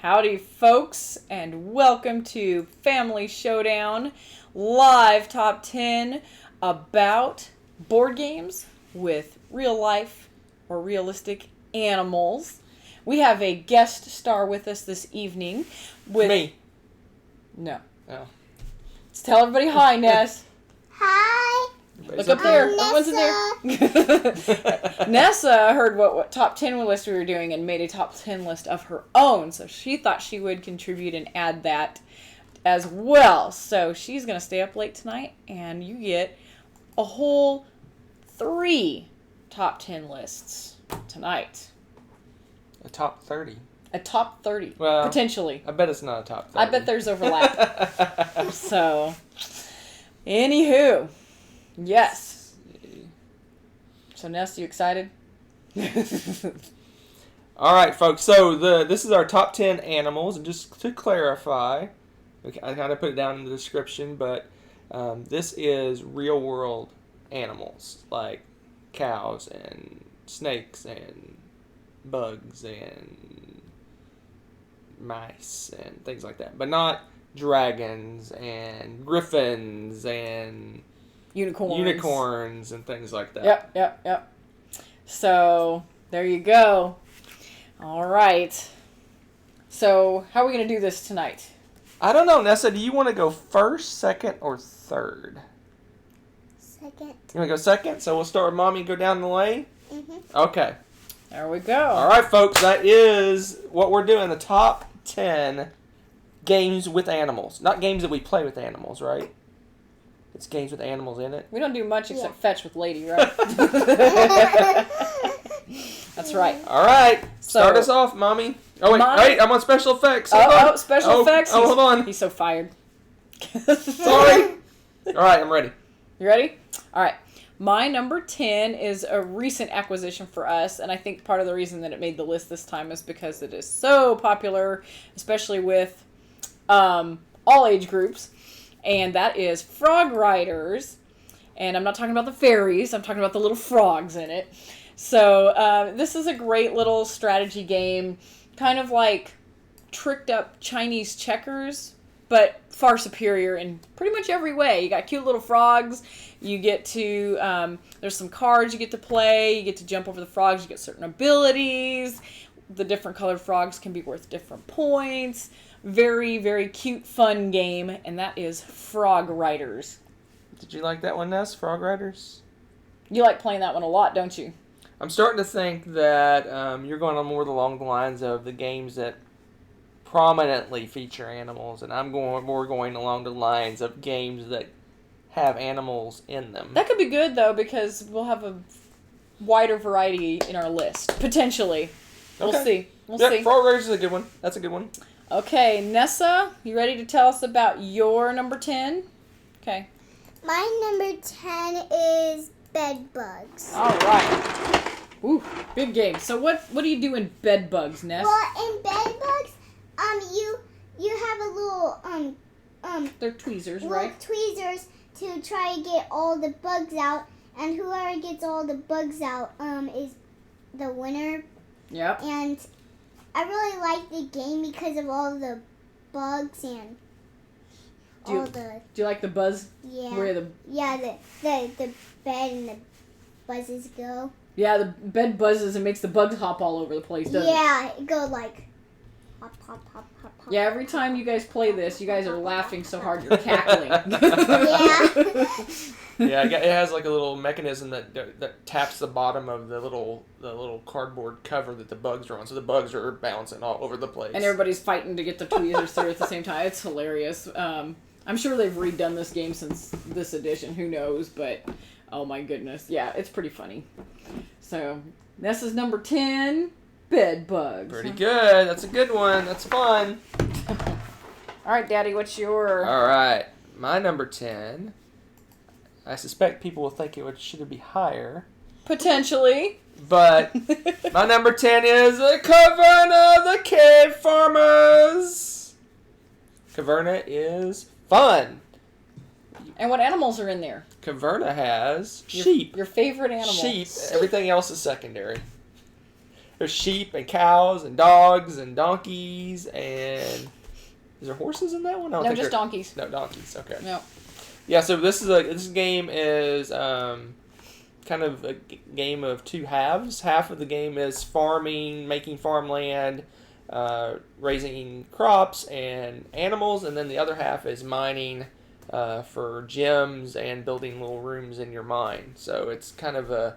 Howdy, folks, and welcome to Family Showdown live top 10 about board games with real life or realistic animals. We have a guest star with us this evening. With me. No. Oh. Let's tell everybody hi, Ness. Hi. Look up there. Everyone's in there. Nessa heard what top 10 list we were doing and made a top 10 list of her own. So she thought she would contribute and add that as well. So she's going to stay up late tonight and you get a whole 3 top 10 lists tonight. A top 30. A top 30. Well, potentially. I bet it's not a top 30. I bet there's overlap. So, anywho. Yes. So, Ness, you excited? All right, folks. So this is our top 10 animals, and just to clarify, I kind of put it down in the description, but this is real world animals like cows and snakes and bugs and mice and things like that, but not dragons and griffins and unicorns and things like that. Yep. So, there you go. All right. So, how are we going to do this tonight? I don't know, Nessa. Do you want to go first, second, or third? Second. You want to go second? So we'll start with Mommy and go down the lane? Mm-hmm. Okay. There we go. All right, folks. That is what we're doing. The top 10 games with animals. Not games that we play with animals, right? It's games with animals in it. We don't do much except fetch with Lady, right? That's right. All right. Start us off, Mommy. Oh, wait, I'm on special effects. Special effects. Hold on. He's so fired. Sorry. All right, I'm ready. You ready? All right. My number 10 is a recent acquisition for us, and I think part of the reason that it made the list this time is because it is so popular, especially with all age groups, and that is Frog Riders. And I'm not talking about the fairies, I'm talking about the little frogs in it. So this is a great little strategy game, kind of like tricked up Chinese checkers, but far superior in pretty much every way. You got cute little frogs. You get to, there's some cards you get to play. You get to jump over the frogs. You get certain abilities. The different colored frogs can be worth different points. Very, very cute, fun game, and that is Frog Riders. Did you like that one, Ness? Frog Riders? You like playing that one a lot, don't you? I'm starting to think that you're going on more along the lines of the games that prominently feature animals, and I'm going along the lines of games that have animals in them. That could be good, though, because we'll have a wider variety in our list, potentially. We'll see. We'll see. Frog Riders is a good one. That's a good one. Okay, Nessa, you ready to tell us about your number 10? Okay. My number 10 is bed bugs. All right. Ooh, big game. So what do you do in bed bugs, Ness? Well, in bed bugs, you have a little They're tweezers, little right? tweezers to try to get all the bugs out, and whoever gets all the bugs out is the winner. Yep. And I really like the game because of all the bugs and Do you like the buzz? Yeah. Where the bed and the buzzes go. Yeah, the bed buzzes and makes the bugs hop all over the place, doesn't it? Yeah, it goes like hop, hop, hop, hop, hop. Yeah, every time you guys play this, you guys are laughing so hard you're cackling. Yeah. Yeah, it has like a little mechanism that taps the bottom of the little cardboard cover that the bugs are on, so the bugs are bouncing all over the place. And everybody's fighting to get the tweezers through at the same time. It's hilarious. I'm sure they've redone this game since this edition. Who knows? But oh my goodness, yeah, it's pretty funny. So Nessa's number 10, bed bugs. Pretty good. That's a good one. That's fun. All right, Daddy, what's your? All right, my number 10. I suspect people will think should be higher. Potentially. But my number 10 is the Caverna the Cave Farmers. Caverna is fun. And what animals are in there? Caverna has sheep. Your favorite animal. Sheep. Everything else is secondary. There's sheep and cows and dogs and donkeys and is there horses in that one? I don't No, think just there- donkeys. No, donkeys. Okay. No. Yeah, so this game is kind of a game of two halves. Half of the game is farming, making farmland, raising crops and animals, and then the other half is mining for gems and building little rooms in your mine. So it's kind of a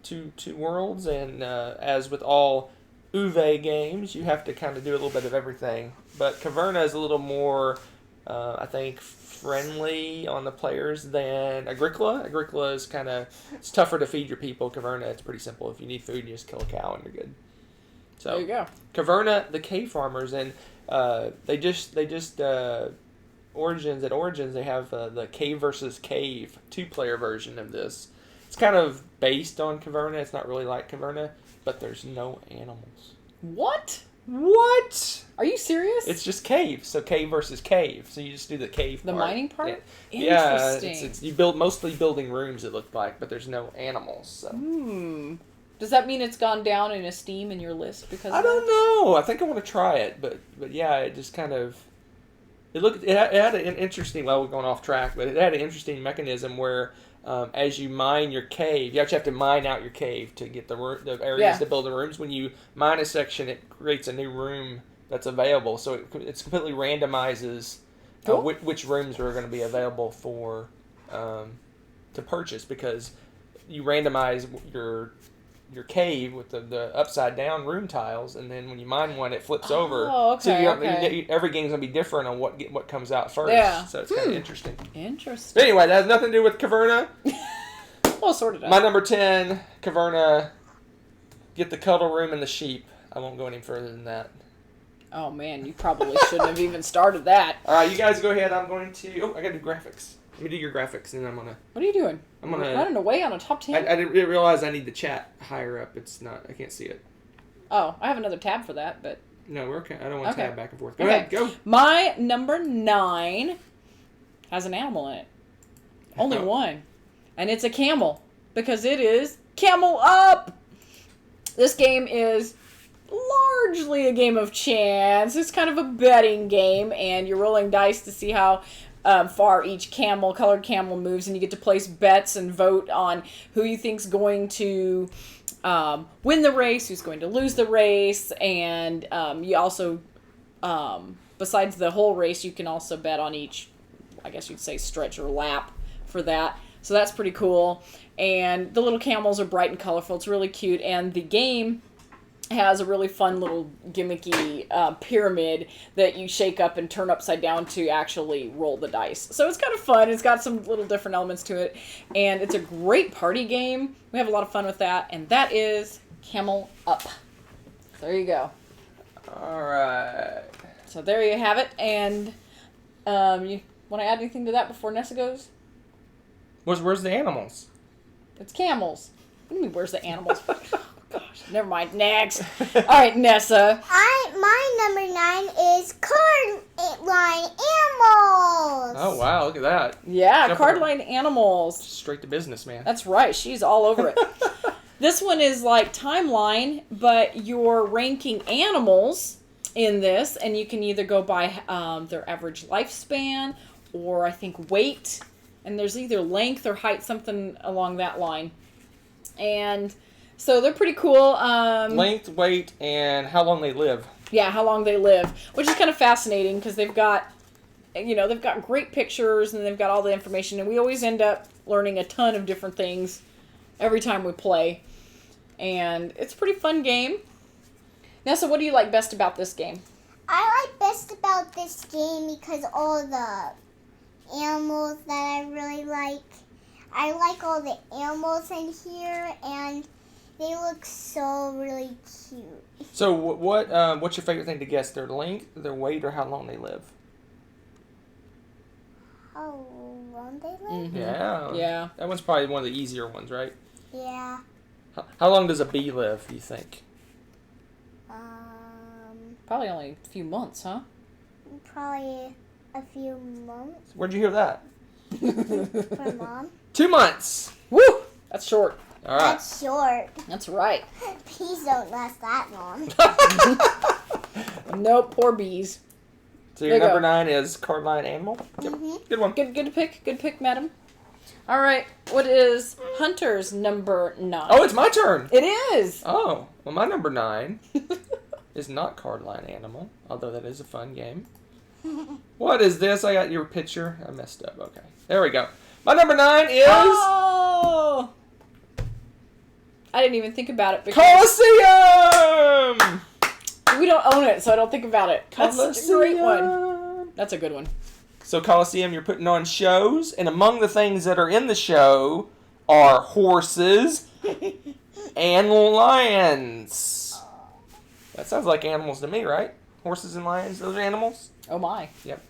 two worlds, and as with all Uwe games, you have to kind of do a little bit of everything. But Caverna is a little more, I think, friendly on the players than Agricola. Agricola is kind of, it's tougher to feed your people. Caverna, it's pretty simple. If you need food, you just kill a cow and you're good. So There you go. Caverna, the cave farmers, and they just Origins they have the cave versus cave 2-player version of this. It's kind of based on Caverna. It's not really like Caverna, but there's no animals. What? What? Are you serious? It's just cave. So cave versus cave. So you just do the cave the part. mining part? Yeah, Interesting. it's you build mostly building rooms, it looked like, but there's no animals. So. Does that mean it's gone down in esteem in your list because I of don't that? know. I think I want to try it, but yeah, it just kind of it had an interesting. Well, we're going off track, but it had an interesting mechanism where as you mine your cave, you actually have to mine out your cave to get the areas to build the rooms. When you mine a section, it creates a new room that's available. So it's completely randomizes which rooms are going to be available for to purchase because you randomize your cave with the upside down room tiles, and then when you mine one, it flips over. Okay, So okay. every game's gonna be different on what comes out first. Yeah. So it's kind of interesting. Interesting. But anyway, that has nothing to do with Caverna. Well, sort of does. My number 10, Caverna. Get the cuddle room and the sheep. I won't go any further than that. Oh man, you probably shouldn't have even started that. All right, you guys go ahead. I'm going to. Oh, I gotta do graphics. Let me do your graphics, and then I'm gonna. What are you doing? I'm gonna running away on a top 10. I didn't realize I need the chat higher up. It's not. I can't see it. Oh, I have another tab for that, but No, we're okay. I don't want to Okay. tab back and forth. Go Okay. ahead. Go. my number 9 has an animal in it. Only Oh. one, and it's a camel because it is Camel Up. This game is largely a game of chance. It's kind of a betting game, and you're rolling dice to see how far each colored camel moves, and you get to place bets and vote on who you think's going to win the race, who's going to lose the race, and you also, besides the whole race, you can also bet on each, I guess you'd say, stretch or lap for that. So that's pretty cool. And the little camels are bright and colorful. It's really cute, and the game has a really fun little gimmicky pyramid that you shake up and turn upside down to actually roll the dice. So it's kind of fun. It's got some little different elements to it. And it's a great party game. We have a lot of fun with that. And that is Camel Up. There you go. All right. So there you have it. And you want to add anything to that before Nessa goes? Where's the animals? It's camels. What do you mean, where's the animals? Gosh, never mind. Next. All right, Nessa. My number 9 is card line animals. Oh wow, look at that. Yeah, Jump cardline animals. Straight to business, man. That's right. She's all over it. This one is like timeline, but you're ranking animals in this, and you can either go by their average lifespan or I think weight, and there's either length or height, something along that line. And so they're pretty cool. Length, weight, and how long they live. Yeah, how long they live, which is kind of fascinating because they've got great pictures and they've got all the information, and we always end up learning a ton of different things every time we play. And it's a pretty fun game. Nessa, what do you like best about this game? I like best about this game because all the animals that I really like. I like all the animals in here, and they look so really cute. So what's your favorite thing to guess? Their length, their weight, or how long they live? How long they live? Mm-hmm. Yeah. Yeah. That one's probably one of the easier ones, right? Yeah. How long does a bee live, do you think? Probably only a few months, huh? Probably a few months Where'd you hear that? from Mom. 2 months. Woo! That's short. All right. That's short. That's right. Bees don't last that long. Nope, poor bees. So your There you number go. 9 is cardline animal. Yep. Good one. Good pick, madam. All right, what is Hunter's number 9? Oh, it's my turn. It is. Oh, well, my number 9 is not cardline animal, although that is a fun game. What is this? I got your picture. I messed up. Okay, there we go. My number 9 is Oh! I didn't even think about it because Colosseum. we don't own it, so I don't think about it. That's a great one. Colosseum. That's a good one. So Colosseum, you're putting on shows, and among the things that are in the show are horses and lions. That sounds like animals to me, right? Horses and lions, those are animals? Oh my. Yep.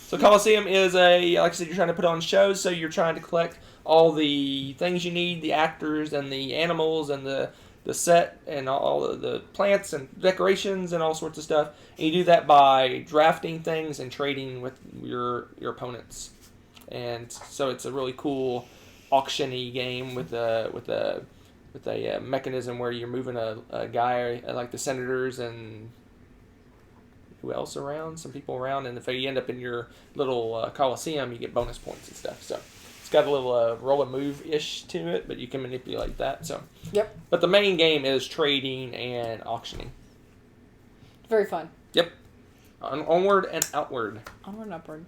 So Colosseum is like I said, you're trying to put on shows, so you're trying to collect all the things you need, the actors and the animals and the set and all of the plants and decorations and all sorts of stuff. And you do that by drafting things and trading with your opponents. And so it's a really cool auction-y game with a mechanism where you're moving a guy like the senators and who else around? Some people around, and if you end up in your little Coliseum, you get bonus points and stuff. So it's got a little roll and move-ish to it, but you can manipulate that. So Yep. but the main game is trading and auctioning. Very fun. Yep. Onward and outward. Onward and upward.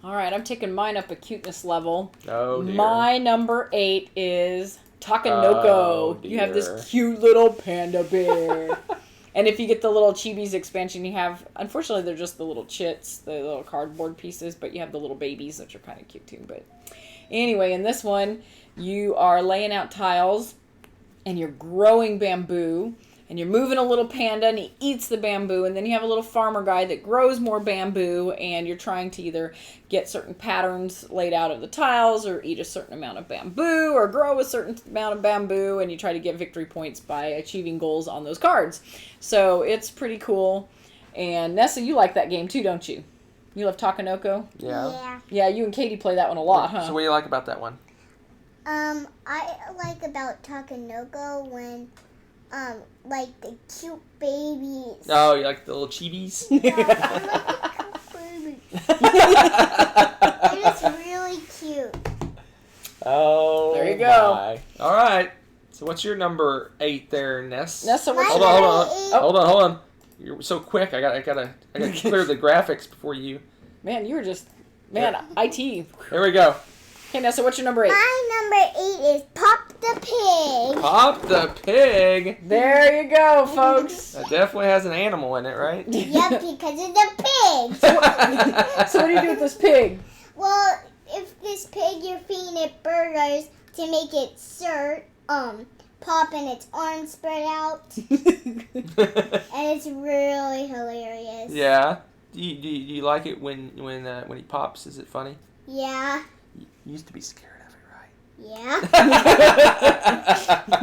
All right, I'm taking mine up a cuteness level. Oh, dear. My number 8 is Takanoko. Oh, You have dear. this cute little panda bear. And if you get the little Chibi's expansion, you have, unfortunately, they're just the little chits, the little cardboard pieces, but you have the little babies, which are kind of cute too. But anyway, in this one, you are laying out tiles, and you're growing bamboo, and you're moving a little panda, and he eats the bamboo, and then you have a little farmer guy that grows more bamboo, and you're trying to either get certain patterns laid out of the tiles, or eat a certain amount of bamboo, or grow a certain amount of bamboo, and you try to get victory points by achieving goals on those cards. So it's pretty cool. And Nessa, you like that game too, don't you? You love Takanoko? Yeah. Yeah, you and Katie play that one a lot, huh? So what do you like about that one? I like about Takanoko when, like the cute babies. Oh, you like the little chibis? Yeah, I like the cute babies. They're just really cute. Oh, There you go. my. All right. So what's your number 8 there, Ness? Nessa, what's Mine- Hold on, Oh. hold on. You're so quick. I gotta clear the graphics before you. Man, you were just, IT. Here we go. Okay, Nessa, what's your number 8? My number 8 is Pop the Pig. Pop the pig. There you go, folks. That definitely has an animal in it, right? Yep, because it's a pig. So what do you do with this pig? Well, if this pig, you're feeding it burgers to make it pop and its arms spread out, and it's really hilarious. Yeah. Do you like it when he pops? Is it funny? Yeah. You used to be scared of it, Yeah.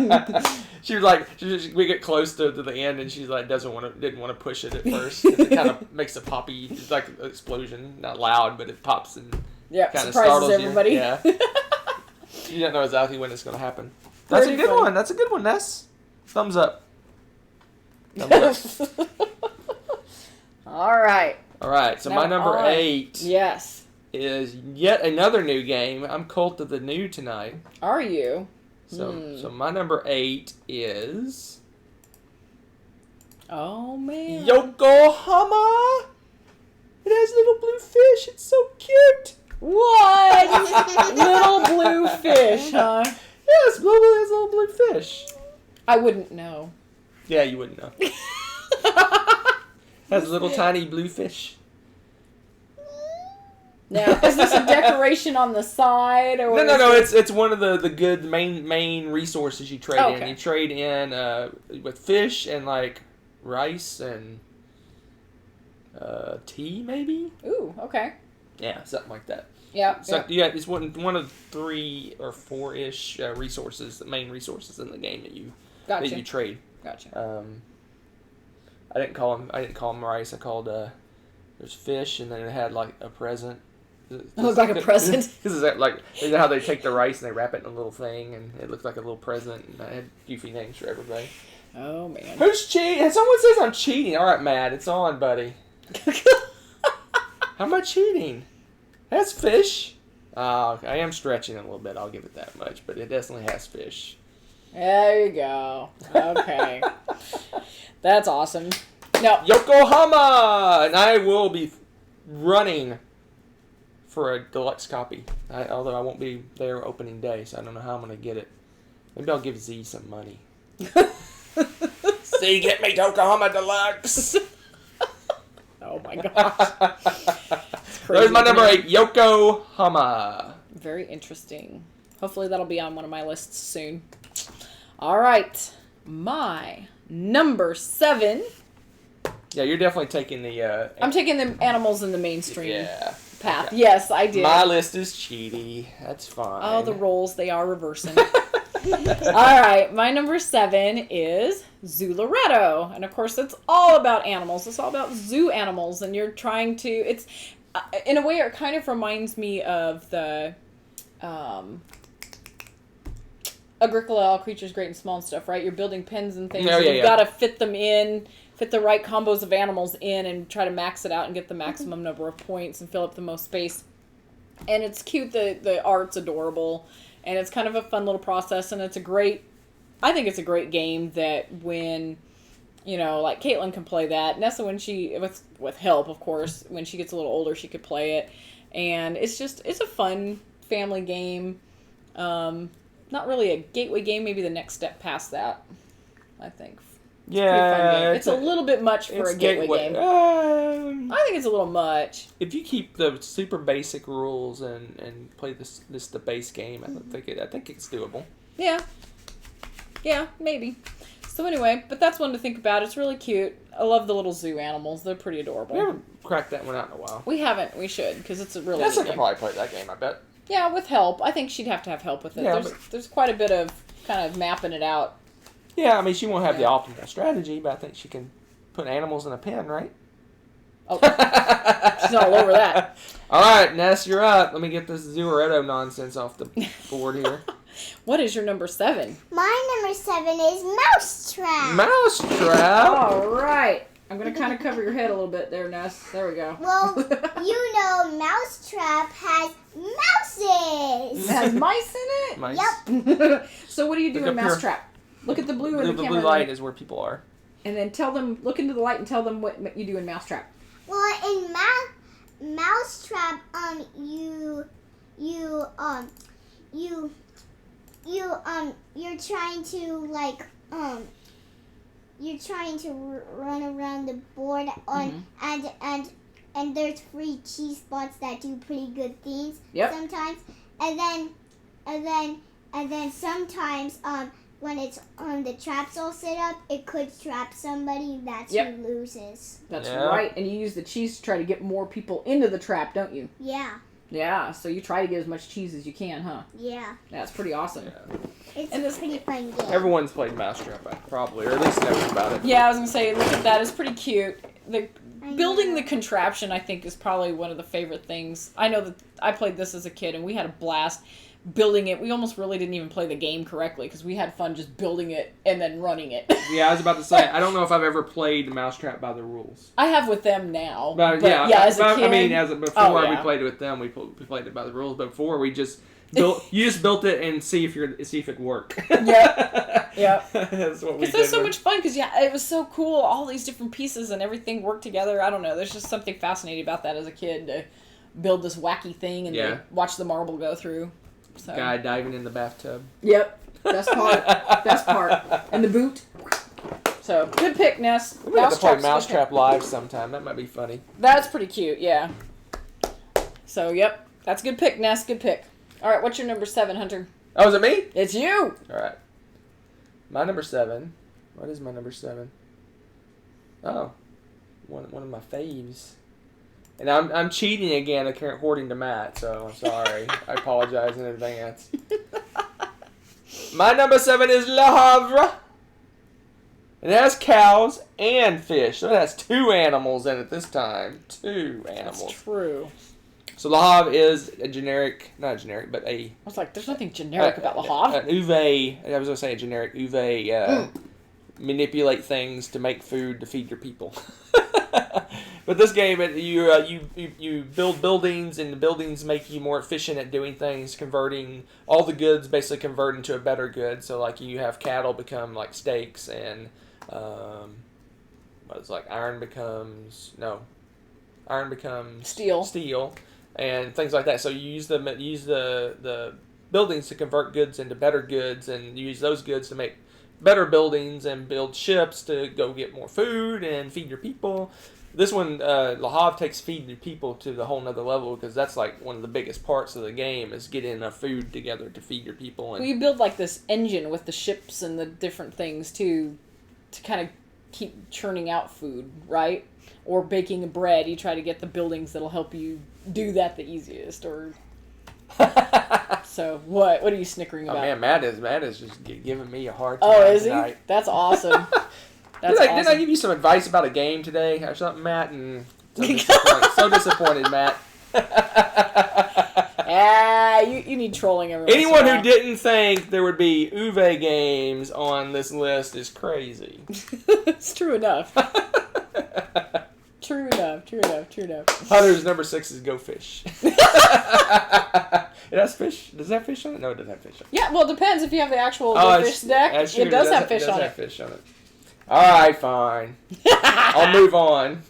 right? She was like, we get close to the end, and she's like, didn't want to push it at first. It kind of makes a poppy, it's like an explosion, not loud, but it pops and Yeah, kind of surprises startles everybody. you. Yeah. You don't know exactly when it's going to happen. That's Pretty a good funny. one. That's a good one, Ness. Thumbs up. Thumbs up. All right. All right. So Now my number on. 8 Yes. is yet another new game. I'm Cult of the New tonight. Are you? So my number 8 is Oh, man. Yokohama. It has little blue fish. It's so cute. What? Little blue fish, huh? Yes, it has little blue fish. I wouldn't know. Yeah, you wouldn't know. Has little tiny blue fish. Now, is this a decoration on the side? Or No. is It's one of the good main resources you trade in. Okay. You trade in with fish and like rice and tea, maybe. Ooh, okay. Yeah, something like that. Yeah. So yeah, it's one of 3 or 4-ish resources, the main resources in the game that you Gotcha. trade. Gotcha. I didn't call them rice. I called there's fish, and then it had like a present It looked like a present. Because it's like, you know how they take the rice and they wrap it in a little thing, and it looked like a little present, and I had goofy names for everybody. Oh, man. Who's cheating? Someone says I'm cheating. All right, Matt, it's on, buddy. How am I cheating? That's fish. I am stretching it a little bit. I'll give it that much, but it definitely has fish. There you go. Okay. That's awesome. No. Yokohama! And I will be running for a deluxe copy. Although I won't be there opening day, so I don't know how I'm going to get it. Maybe I'll give Z some money. Z, get me Yokohama Deluxe! Oh my gosh. There's my number 8, Yokohama. Very interesting. Hopefully that'll be on one of my lists soon. All right. My number 7. Yeah, you're definitely taking the... I'm taking the animals in the mainstream path. Okay. Yes, I did. My list is cheaty. That's fine. Oh, the roles, they are reversing. All right. My number 7 is Zoolaretto. And of course, it's all about animals. It's all about zoo animals. And you're trying to... It's... in a way, it kind of reminds me of the Agricola, All Creatures Great and Small and stuff, right? You're building pens and things. You've got to fit them in, fit the right combos of animals in, and try to max it out and get the maximum number of points and fill up the most space. And it's cute. The art's adorable, and it's kind of a fun little process. And it's a great, I think it's a great game that when... You know, like Caitlin can play that. Nessa, when she, with help, of course, when she gets a little older, she could play it. And it's a fun family game. Not really a gateway game, maybe the next step past that, I think. It's a pretty fun game. It's a little bit much for a gateway game. I think it's a little much. If you keep the super basic rules and play this the base game, I think it's doable. Yeah. Yeah, maybe. So anyway, but that's one to think about. It's really cute. I love the little zoo animals. They're pretty adorable. We haven't cracked that one out in a while. We haven't. We should, because it's a really Nessa good could game. probably play that game, I bet. Yeah, with help. I think she'd have to have help with it. Yeah, there's quite a bit of kind of mapping it out. Yeah, I mean, she won't have the optimal strategy, but I think she can put animals in a pen, right? Oh, she's all over that. All right, Ness, you're up. Let me get this Zoolaretto nonsense off the board here. What is your number 7? My number 7 is Mousetrap. Mousetrap? All right. I'm going to kind of cover your head a little bit there, Ness. There we go. Well, you know, Mousetrap has mouses. It has mice in it? Mice. Yep. So what do you do Look in up here. Mousetrap? Look at the blue in the The camera. blue light is where people are. And then tell them, look into the light and tell them what you do in Mousetrap. Well, in Mousetrap, you're trying to you're trying to run around the board and there's free cheese spots that do pretty good things sometimes, and then sometimes when it's the traps all set up, it could trap somebody. That's who loses. That's right. And you use the cheese to try to get more people into the trap, don't you? Yeah. Yeah, so you try to get as much cheese as you can, huh? Yeah. That's pretty awesome. Yeah. It's a pretty fun game. Everyone's played Mousetrap, probably, or at least knows about it. Yeah, I was going to say, look at that. It's pretty cute. Building the contraption, I think, is probably one of the favorite things. I know that I played this as a kid, and we had a blast building it. We almost really didn't even play the game correctly, because we had fun just building it and then running it. Yeah, I was about to say, I don't know if I've ever played Mousetrap by the rules. I have with them now. But as a kid. I mean, before we played it with them, we played it by the rules. But before, we just built. You just built it and see if it worked. Yep. That's what we did. Because that's so much fun. Because it was so cool. All these different pieces and everything worked together. I don't know. There's just something fascinating about that as a kid, to build this wacky thing and to watch the marble go through. So. Guy diving in the bathtub. Yep. Best part. And the boot. So, good pick, Ness. We have to play Mousetrap live sometime. That might be funny. That's pretty cute, yeah. So, yep. That's a good pick, Ness. Good pick. All right, what's your number 7, Hunter? Oh, is it me? It's you! All right. My number 7. What is my number 7? Oh. One of my faves. And I'm cheating again, according to Matt, so I'm sorry. I apologize in advance. My number 7 is Le Havre. It has cows and fish. So it has 2 animals in it this time. 2 animals. That's true. So Le Havre is a generic, not generic, but I was like, there's nothing generic about Le Havre. An Uve, I was going to say a generic Uve, manipulate things to make food to feed your people. But this game, you build buildings, and the buildings make you more efficient at doing things, converting all the goods, basically convert into a better good. So like you have cattle become like steaks, and iron becomes steel, and things like that. So you use the buildings to convert goods into better goods, and use those goods to make better buildings and build ships to go get more food and feed your people. This one, Le Havre takes feeding your people to the whole nother level, because that's like one of the biggest parts of the game is getting enough food together to feed your people. And well, you build like this engine with the ships and the different things to kind of keep churning out food, right? Or baking bread, you try to get the buildings that'll help you do that the easiest. Or so what are you snickering about? Oh man, Matt is just giving me a hard time. Oh, is tonight. he? That's awesome. Didn't I give you some advice about a game today or something, Matt? And so disappointed, Matt. You need trolling every Anyone who didn't think there would be Uwe games on this list is crazy. It's true enough. True enough. Hunter's number 6 is Go Fish. It has fish. Does that have fish on it? No, it doesn't have fish on it. Yeah, well, it depends if you have the actual fish deck. It does have fish on it. All right, fine. I'll move on.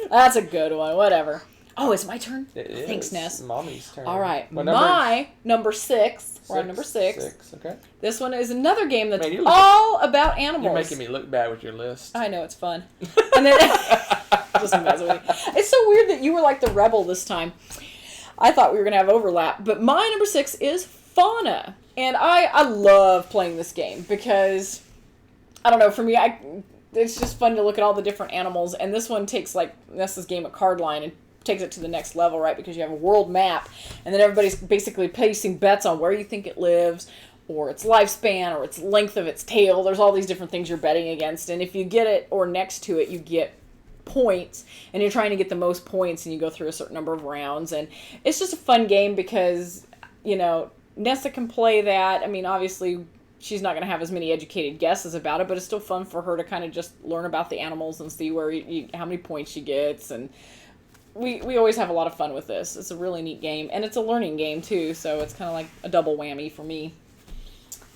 That's a good one. Whatever. Oh, it's my turn? Thanks, Ness. Mommy's turn. All right. My number 6. We're on number 6. 6, okay. This one is another game that's all about animals. You're making me look bad with your list. I know, it's fun. And then just mess with me. It's so weird that you were like the rebel this time. I thought we were going to have overlap. But my number 6 is Fauna. And I love playing this game because, I don't know, for me, it's just fun to look at all the different animals. And this one takes, like, Nessa's game of Cardline and takes it to the next level, right? Because you have a world map, and then everybody's basically placing bets on where you think it lives, or its lifespan, or its length of its tail. There's all these different things you're betting against, and if you get it or next to it, you get points, and you're trying to get the most points, and you go through a certain number of rounds, and it's just a fun game because, you know, Nessa can play that. I mean, obviously, she's not going to have as many educated guesses about it, but it's still fun for her to kind of just learn about the animals and see where how many points she gets, and we always have a lot of fun with this. It's a really neat game, and it's a learning game too, so it's kind of like a double whammy for me.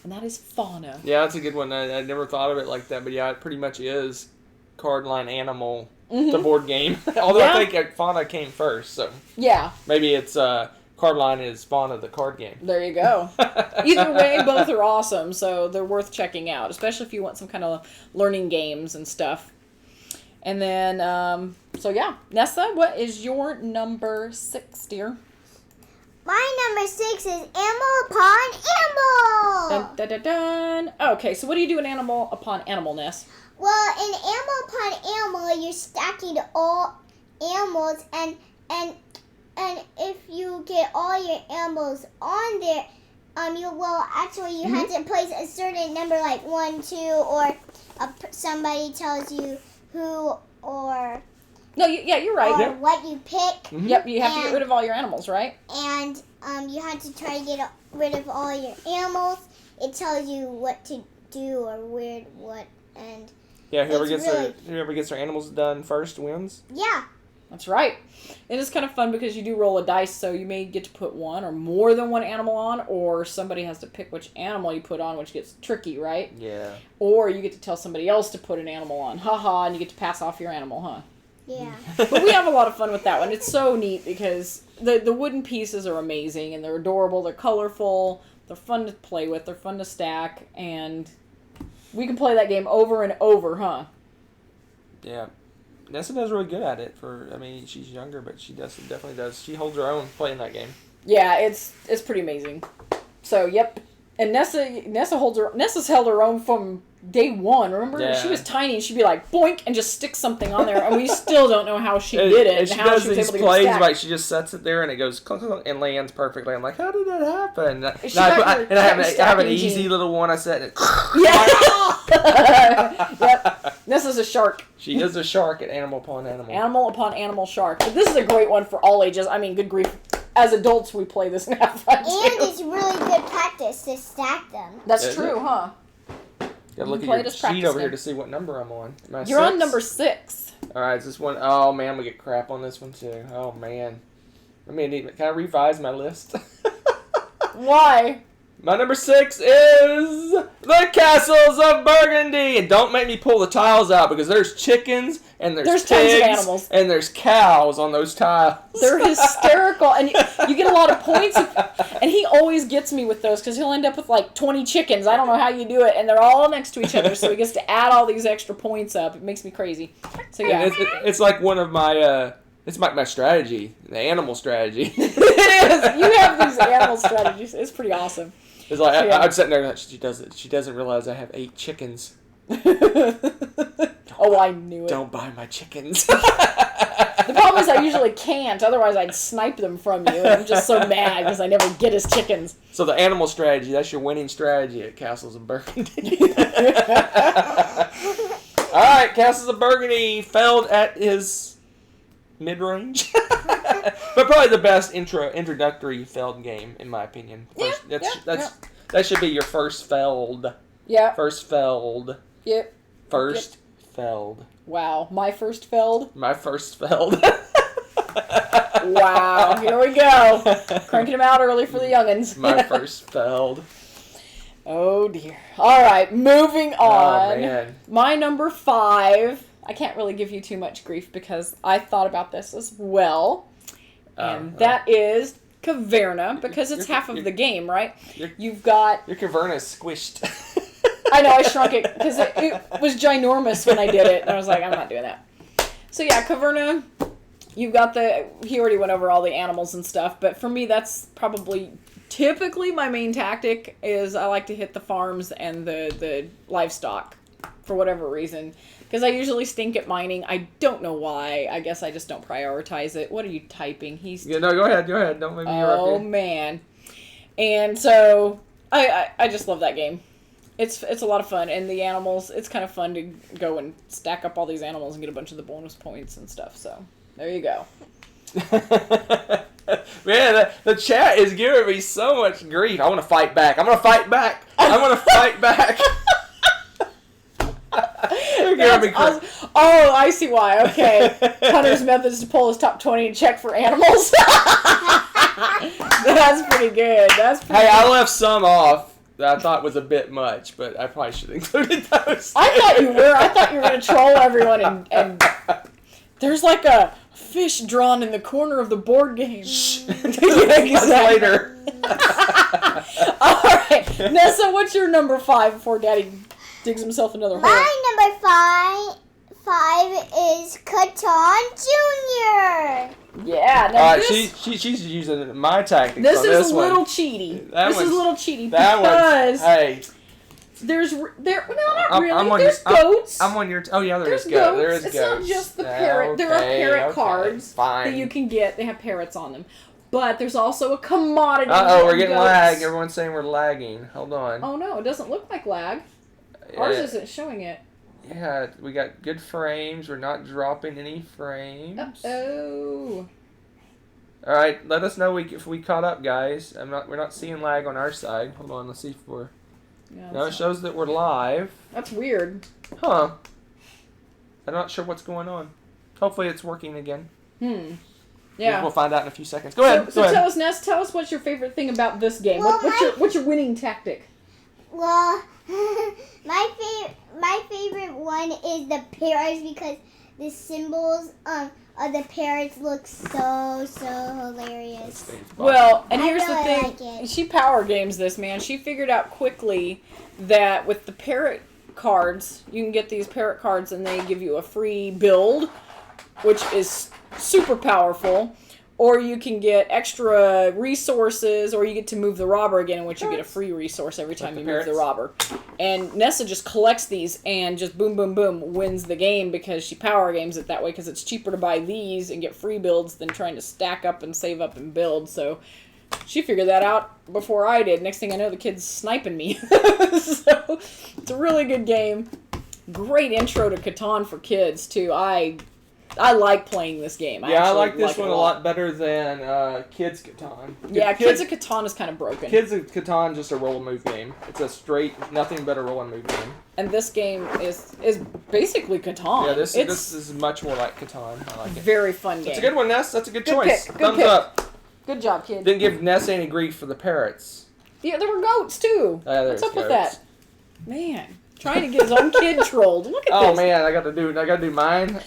And that is Fauna. Yeah, that's a good one. I never thought of it like that, but yeah, it pretty much is Cardline Animal, the board game. Although I think Fauna came first, so yeah, maybe it's Cardline is Fauna the card game. There you go. Either way, both are awesome, so they're worth checking out, especially if you want some kind of learning games and stuff. And then, so yeah. Nessa, what is your number 6, dear? My number 6 is Animal Upon Animal. Dun, dun, dun, dun. Okay, so what do you do in Animal Upon Animal, Ness? Well, in Animal Upon Animal, you're stacking all animals, and if you get all your animals on there, you have to place a certain number, like 1, 2, or somebody tells you who or no, you're right. Or what you pick. Mm-hmm. Yep, you have to get rid of all your animals, right? And you have to try to get rid of all your animals. It tells you what to do or where, what, and yeah, whoever gets their animals done first wins. Yeah. That's right. It is kind of fun because you do roll a dice, so you may get to put one or more than one animal on, or somebody has to pick which animal you put on, which gets tricky, right? Yeah. Or you get to tell somebody else to put an animal on. Ha-ha, and you get to pass off your animal, huh? Yeah. But we have a lot of fun with that one. It's so neat because the wooden pieces are amazing, and they're adorable, they're colorful, they're fun to play with, they're fun to stack, and we can play that game over and over, huh? Yeah. Nessa does really good at it. She's younger, but she definitely does. She holds her own playing that game. Yeah, it's pretty amazing. So, yep. And Nessa's held her own from day one. Remember? Yeah. She was tiny, and she'd be like, boink, and just stick something on there. And we still don't know how she did it. And she how does she was these able to plays, get like she just sets it there, and it goes clunk, clunk, and lands perfectly. I'm like, how did that happen? I have an easy little one I set. And yeah. Yep. Nessa's a shark. She is a shark at Animal Upon Animal. Animal upon animal shark. But this is a great one for all ages. I mean, good grief. As adults, we play this and have fun, too. And it's really good practice to stack them. That's Is true, it? huh? Gotta look at play your it as sheet practice over here game. to see what number I'm on. Am I You're 6? on number 6. All right, is this one? Oh man, I'm gonna get crap on this one too. Oh man, can I revise my list? Why? My number 6 is the Castles of Burgundy. And don't make me pull the tiles out because there's chickens and there's Tons of pigs animals. and there's cows on those tiles. They're hysterical, and you get a lot of points. And he always gets me with those because he'll end up with like 20 chickens. I don't know how you do it, and they're all next to each other, so he gets to add all these extra points up. It makes me crazy. So yeah, And it's like one of my it's my strategy, the animal strategy. it is. You have these animal strategies. It's pretty awesome. It's like So, yeah. I'm sitting there. She doesn't realize I have 8 chickens. Oh, I knew it. Don't buy my chickens. The problem is I usually can't. Otherwise, I'd snipe them from you. And I'm just so mad because I never get his chickens. So the animal strategy, that's your winning strategy at Castles of Burgundy. All right, Castles of Burgundy failed at his mid-range. But probably the best introductory failed game, in my opinion. That should be your first failed. Yeah. First failed. Yep. First failed. Wow. My first failed. My first failed. Wow. Here we go. Cranking them out early for the youngins. My first failed. Oh, dear. All right. Moving on. Oh, man. My number 5. I can't really give you too much grief because I thought about this as well. And that is Caverna, because it's half of the game, right? You've got... Your Caverna is squished. I know, I shrunk it because it was ginormous when I did it. And I was like, I'm not doing that. So yeah, Caverna, you've got he already went over all the animals and stuff, but for me that's probably typically my main tactic is I like to hit the farms and the livestock for whatever reason. Because I usually stink at mining. I don't know why. I guess I just don't prioritize it. What are you typing? Yeah, no, go ahead. Don't make me interrupt you. Oh, man. And so, I just love that game. It's a lot of fun. And the animals, it's kind of fun to go and stack up all these animals and get a bunch of the bonus points and stuff. So, there you go. Man, the chat is giving me so much grief. I want to fight back. I'm going to fight back. Awesome. Oh, I see why. Okay. Hunter's method is to pull his top 20 and check for animals. That's pretty good. I left some off that I thought was a bit much, but I probably should have included those. I thought you were. I thought you were going to troll everyone and there's like a fish drawn in the corner of the board game. Shh. Yeah, exactly. Later. All right. Nessa, what's your number 5 before Daddy digs himself another hole? My number five is Catan Jr. Yeah. Now All right, she's using my tactics. this on is this a little one. cheaty. That This is a one's- little cheaty That because one. Hey, there's no, not really. I'm on There's your, goats. I'm on your. Oh yeah, There's goats. goats. There is It's goats. not just the parrot. There are parrot cards fine. that you can get. They have parrots on them. But there's also a commodity. Uh-oh, we're of getting goats. lag. Everyone's saying we're lagging. Hold on. Oh no, it doesn't look like lag. Ours isn't showing it. Yeah, we got good frames. We're not dropping any frames. Oh. All right, let us know if we caught up, guys. We're not seeing lag on our side. Hold on, let's see if we're. Yeah, No, it shows that we're live. that's weird. Huh. I'm not sure what's going on. Hopefully it's working again. Yeah. We'll find out in a few seconds. Go ahead. So go ahead. tell us, Ness. Tell us what's your favorite thing about this game. Well, What's your winning tactic? Well, my favorite one is the parrots because the symbols of the parrots look so hilarious. Well, and I here's really the thing. like it. She power games this, man. She figured out quickly that with the parrot cards, you can get these parrot cards and they give you a free build, which is super powerful. Or you can get extra resources, or you get to move the robber again, in which you get a free resource every time you move the robber. And Nessa just collects these and just boom, boom, boom, wins the game because she power games it that way because it's cheaper to buy these and get free builds than trying to stack up and save up and build. So she figured that out before I did. Next thing I know, the kid's sniping me. So it's a really good game. great intro to Catan for kids too. I like playing this game. Yeah, I actually like this it one a lot better than Kids Catan. Yeah, Kids of Catan is kind of broken. Kids of Catan just a roll and move game. It's a straight, nothing but a roll and move game. And this game is basically Catan. Yeah, this is much more like Catan. I like it. Very fun game. It's a good one, Ness. That's a good choice. Pick. Thumbs pick. up. Good job, kid. Didn't give Ness any grief for the parrots. Yeah, there were goats too. There's What's up with goats. that? Man, trying to get his own kid trolled. Look at this. Oh man, I got to do mine.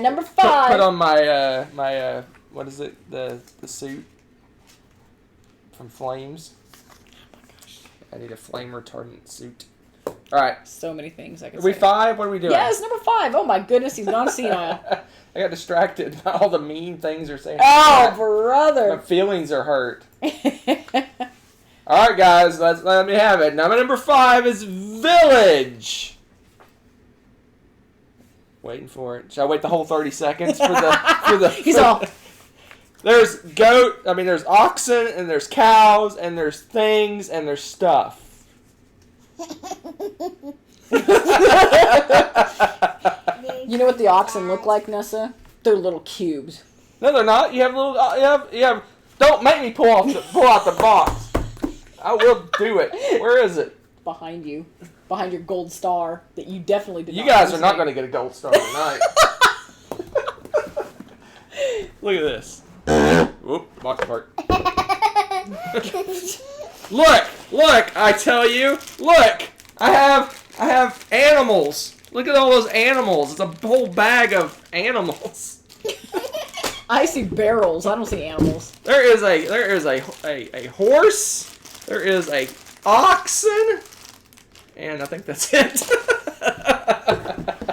Number 5. Put on my my what is it? The suit from Flames. Oh my gosh. I need a flame retardant suit. All right. So many things I can Are say. we 5? What are we doing? Yes, number 5. Oh my goodness, he's gone senile. I got distracted by all the mean things they're saying. Oh, My brother. feelings are hurt. All right, guys, let me have it. Number 5 is Village. Waiting for it. Shall I wait the whole 30 seconds for the? He's all. There's there's oxen, and there's cows, and there's things, and there's stuff. You know what the oxen look like, Nessa? They're little cubes. No, they're not. You have little. You have. Don't make me pull out the box. I will do it. Where is it? Behind you. Behind your gold star that you definitely did not. You guys are not going to get a gold star tonight. Look at this. Whoop, box part. Look, I tell you. Look, I have animals. Look at all those animals. It's a whole bag of animals. I see barrels. I don't see animals. There is a horse. There is a oxen. And I think that's it.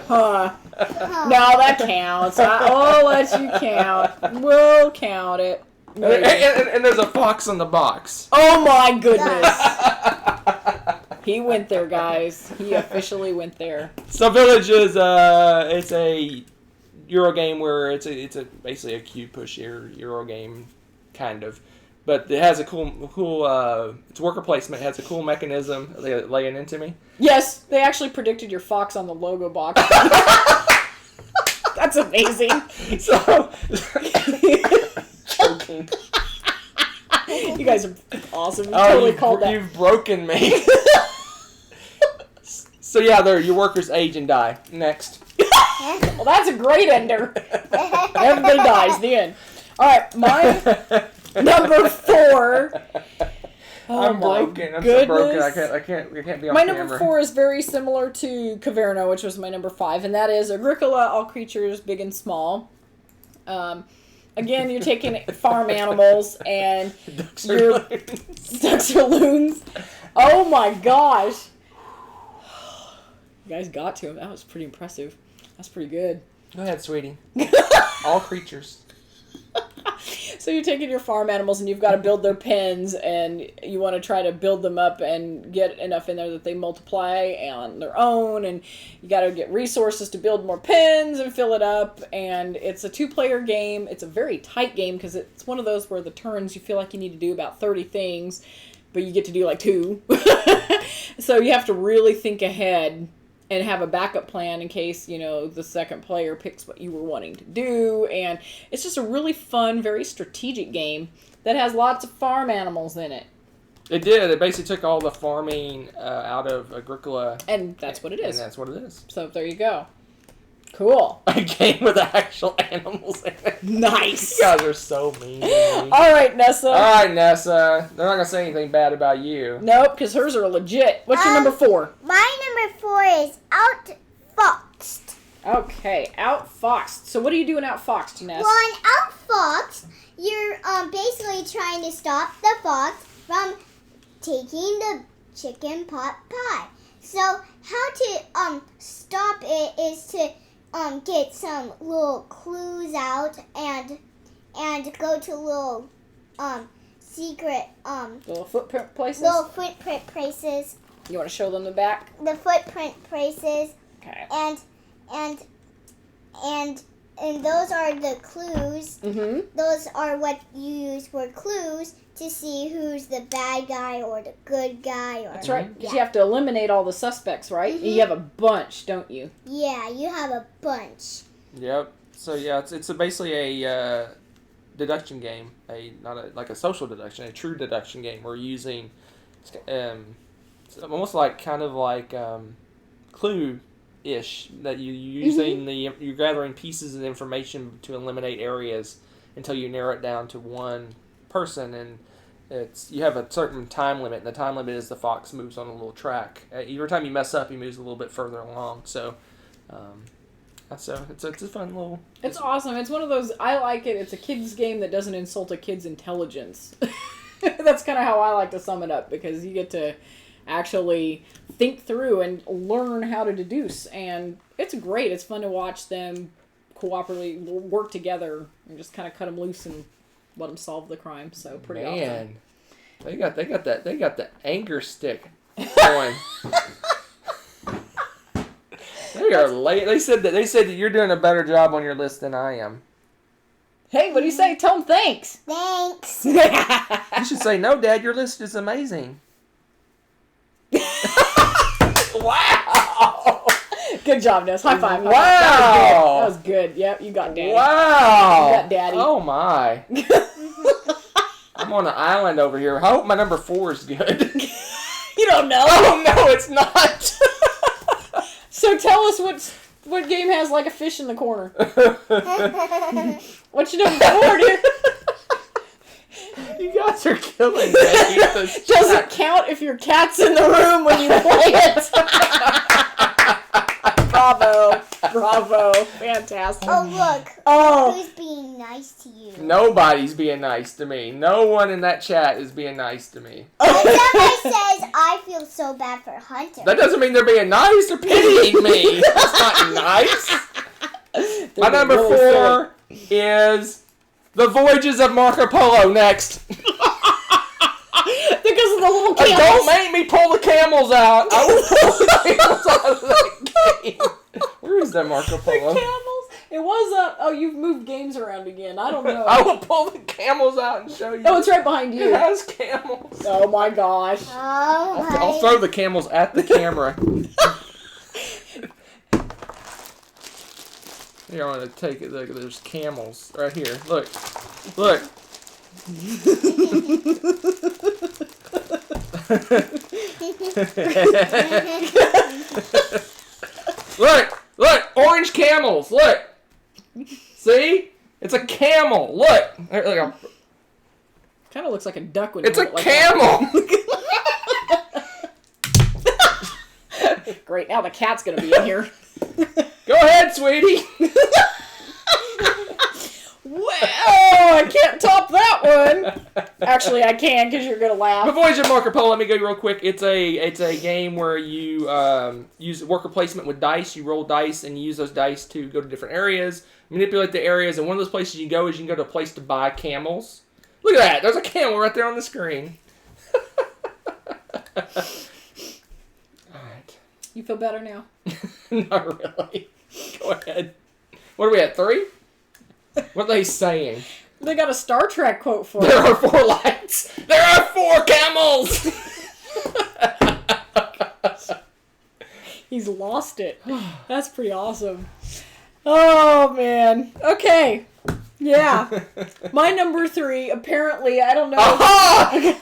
Huh. No, that counts. I'll let you count. We'll count it. And there's a fox on the box. Oh my goodness. He went there, guys. He officially went there. So Village is it's a Euro game where it's basically a cube push Euro game, kind of. But it has a cool it's worker placement. It has a cool mechanism. Are they laying into me? Yes, they actually predicted your fox on the logo box. That's amazing. So joking. You guys are awesome. You totally called that. You've broken me. So yeah, your workers age and die. Next. Well, that's a great ender. Everybody dies. The end. All right, my number 4. Oh, I'm broken. I'm so broken. I can't be on my camera. number 4 is very similar to Caverna, which was my number 5, and that is Agricola, all creatures big and small. Again, you're taking farm animals and Ducks or loons. Oh my gosh. You guys got to him. That was pretty impressive. That's pretty good. Go ahead, sweetie. All creatures. So you're taking your farm animals and you've got to build their pens, and you want to try to build them up and get enough in there that they multiply on their own, and you got to get resources to build more pens and fill it up. And it's a 2-player game. It's a very tight game because it's one of those where the turns you feel like you need to do about 30 things, but you get to do like 2. So you have to really think ahead and have a backup plan in case, the second player picks what you were wanting to do. And it's just a really fun, very strategic game that has lots of farm animals in it. It did. It basically took all the farming out of Agricola. And that's what it is. And that's what it is. So there you go. Cool. A game with actual animals in it. Nice. You guys are so mean. All right, Nessa. All right, Nessa. They're not going to say anything bad about you. Nope, because hers are legit. What's your number 4? My number 4 is Outfoxed. Okay, Outfoxed. So what are you doing Outfoxed, Ness? Well, in Outfoxed, you're basically trying to stop the fox from taking the chicken pot pie. So how to stop it is to get some little clues out and go to little secret Little footprint places? little footprint places. You want to show them the back? The footprint places Okay. and and those are the clues. Mm-hmm. Those are what you use for clues to see who's the bad guy or the good guy. Or, That's right. 'Cause Yeah. you have to eliminate all the suspects, right? Mhm. You have a bunch, don't you? Yeah, you have a bunch. Yep. So yeah, it's basically a deduction game, like a social deduction, a true deduction game. We're using it's almost kind of like Clue-ish, that you're using you're gathering pieces of information to eliminate areas until you narrow it down to one person, and you have a certain time limit, and the time limit is the fox moves on a little track. Every time you mess up, he moves a little bit further along. So. So it's a fun little. It's awesome. It's one of those, I like it. It's a kid's game that doesn't insult a kid's intelligence. That's kind of how I like to sum it up, because you get to actually think through and learn how to deduce. And it's great. It's fun to watch them cooperatively work together and just kind of cut them loose and let them solve the crime. So pretty awesome. They got the anger stick going. They are late. They said that you're doing a better job on your list than I am. Hey, what do you say? Tell them thanks. Thanks. You should say, no, Dad, your list is amazing. Wow. Good job, Ness. High five. Wow. That was good. Yep, you got Daddy. Wow. You got Daddy. Oh, my. I'm on an island over here. I hope my number 4 is good. You don't know. Oh, no, it's not. So tell us what game has like a fish in the corner. What's your number 4, dude? You guys are killing me. Doesn't count if your cat's in the room when you play it. Bravo, fantastic. Oh, look. Oh, Who's being nice to you? Nobody's being nice to me. No one in that chat is being nice to me. Somebody says, I feel so bad for Hunter. That doesn't mean they're being nice. They're pitying me. That's not nice. My number really 4 is The Voyages of Marco Polo. Next. because of the little camels. Don't make me pull the camels out. I will pull the camels out of that game. Where is that Marco The Polo? camels. It was oh, you've moved games around again. I don't know. I will pull the camels out and show you. Oh, it's right behind you. It has camels. Oh my gosh. Oh, I'll throw the camels at the camera. Here, I'm going to take it. Look, there's camels right here. Look. Look. Look. Orange camels. Look. See? It's a camel. Look. Look. Kind of looks like a duck when It's you a hold it like camel. that. Great. Now the cat's going to be in here. Go ahead, sweetie. Well, I can't top that one. Actually, I can because you're going to laugh. The Voyage of Marco Polo, let me go real quick. It's a game where you use worker placement with dice. You roll dice and you use those dice to go to different areas, manipulate the areas, and one of those places you go is you can go to a place to buy camels. Look at that. There's a camel right there on the screen. Alright. You feel better now? Not really. Go ahead. What are we at, 3? What are they saying? They got a Star Trek quote for There it. are 4 lights. There are 4 camels. He's lost it. That's pretty awesome. Oh, man. Okay. Yeah. My number 3, apparently, I don't know. Aha!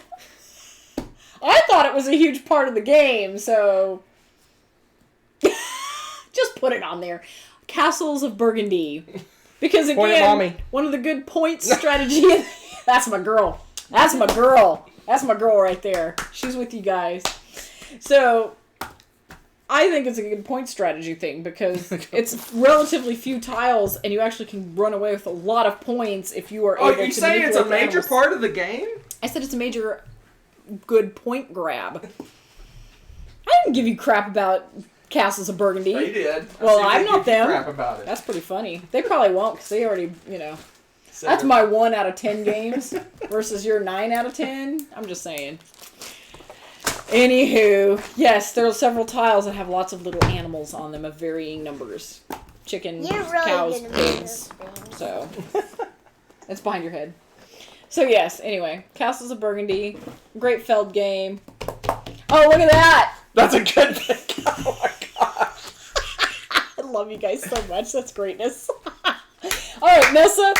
I thought it was a huge part of the game, so just put it on there. Castles of Burgundy. Because Point at mommy. again, one of the good points strategy. That's my girl. That's my girl. That's my girl right there. She's with you guys. So I think it's a good point strategy thing because it's relatively few tiles and you actually can run away with a lot of points if you are able to Are you saying it's a manipulate major animals. part of the game? I said it's a major good point grab. I didn't give you crap about Castles of Burgundy. They did. Well, I see I'm they not give you them. crap about it. That's pretty funny. They probably won't because they already, So- that's my 1 out of 10 games versus your 9 out of 10. I'm just saying. Anywho, yes, there are several tiles that have lots of little animals on them of varying numbers. chickens, You're really cows, good at making pigs. those things. So it's behind your head. So yes, anyway, Castles of Burgundy, great Feld game. Oh, look at that! That's a good pick. Oh my gosh. I love you guys so much. That's greatness. All right, Nessa,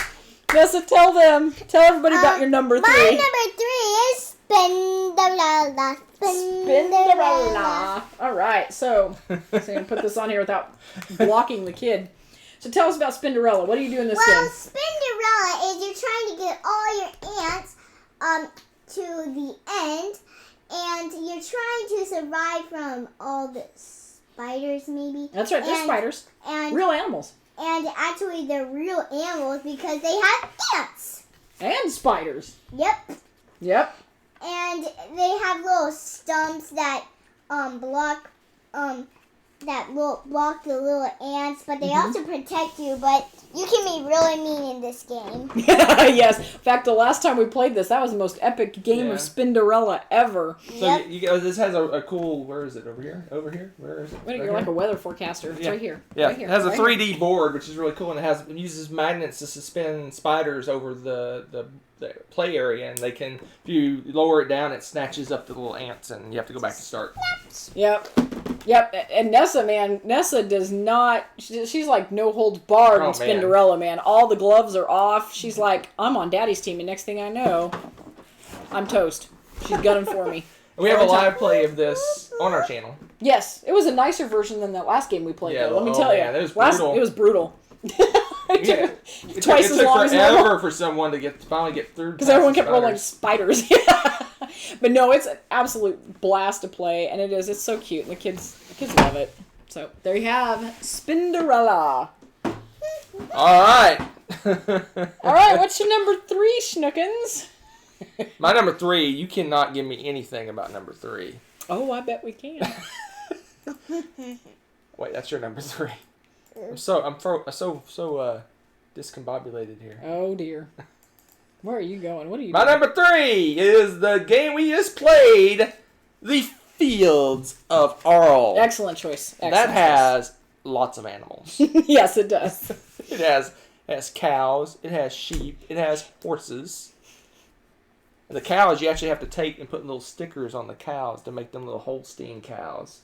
tell everybody about your number 3. My number 3 is Spinderella. Spinderella. All right, so I'm gonna put this on here without blocking the kid. So tell us about Spinderella. What do you do in this Well, game? Spinderella is you're trying to get all your ants to the end, and you're trying to survive from all the spiders, maybe. That's right. They're spiders. And Real animals. And actually, they're real animals because they have ants. And spiders. Yep. Yep. And they have little stumps that block block the little ants, but they also protect you. But you can be really mean in this game. Yes. In fact, the last time we played this, that was the most epic game of Spinderella ever. So Yep. this has a cool. Where is it? Over here? Where is it? Wait, you're like a weather forecaster. It's right here. Yeah, Right here. it has a Right 3D board, which is really cool, and it uses magnets to suspend spiders over the play area, and they can, if you lower it down, it snatches up the little ants, and you have to go back and start. Yep. And Nessa does not, she's like no holds barred in Spinderella, man. All the gloves are off. She's like, I'm on Daddy's team, and next thing I know, I'm toast. She's gunning for me. And we have a live play of this on our channel. Yes, it was a nicer version than that last game we played, though. Let me tell you. It was brutal. It was brutal. It Twice took as long as normal. forever for someone to finally get through. Because everyone kept rolling spiders. But no, it's an absolute blast to play, and it's so cute. And the kids love it. So there you have Spinderella. All right. All right, what's your number 3, Schnookins? My number 3. You cannot give me anything about number 3. Oh, I bet we can. Wait, that's your number 3. I'm so discombobulated here. Oh dear. Where are you going? What are you My doing? number 3 is the game we just played, The Fields of Arl. Excellent choice. That has lots of animals. Yes, it does. It has cows. It has sheep. It has horses. And the cows, you actually have to take and put little stickers on the cows to make them little Holstein cows.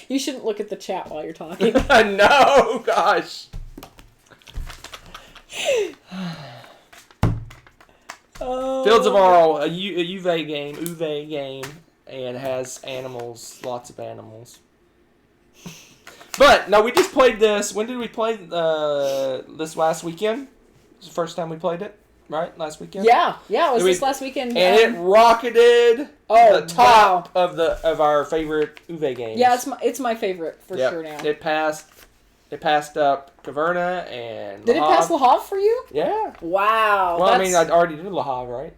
You shouldn't look at the chat while you're talking. No, gosh. Oh. Fields of Arl, a Uwe game, and has animals, lots of animals. But, no, we just played this. When did we play this last weekend? It was the first time we played it, right? Last weekend? Yeah, it was this last weekend. And it rocketed the top wow. of our favorite Uwe games. Yeah, it's my favorite for sure now. It passed up Caverna and Did Le it pass Havre. Le Havre for you? Yeah. Wow. Well, I mean, I'd already did Le Havre, right?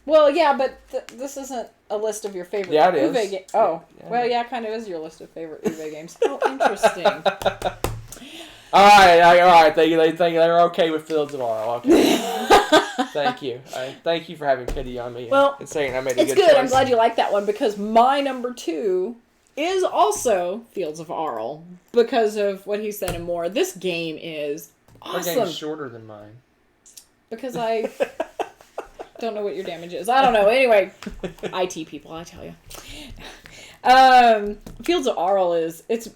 Well, yeah, but this isn't a list of your favorite Uwe games. Oh, yeah. well, yeah, it kind of is your list of favorite Uwe games. Oh, interesting. All right. They're okay with Fields of Arl. Okay. Thank you. Thank you for having pity on me and saying I made a good choice. It's good. I'm glad you like that one because my number 2 is also Fields of Arl because of what he said and more. This game is awesome. Our game's shorter than mine. Because I don't know what your damage is. I don't know. Anyway, IT people, I tell you. Fields of Arl it's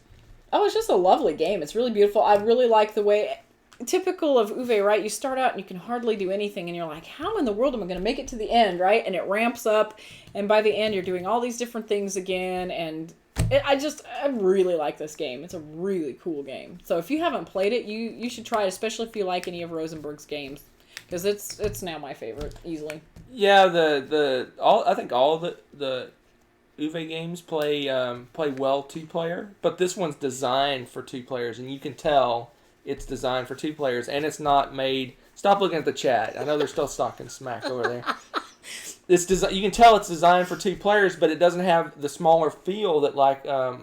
just a lovely game. It's really beautiful. I really like the way, typical of Uwe, right? You start out and you can hardly do anything, and you're like, how in the world am I going to make it to the end, right? And it ramps up, and by the end, you're doing all these different things again, and I really like this game. It's a really cool game. So if you haven't played it, you should try it, especially if you like any of Rosenberg's games, because it's now my favorite, easily. Yeah, I think all the Uwe games play well 2-player, but this one's designed for 2 players, and you can tell it's designed for 2 players, and it's not made. Stop looking at the chat. I know they're still talking smack over there. You can tell it's designed for 2 players, but it doesn't have the smaller feel that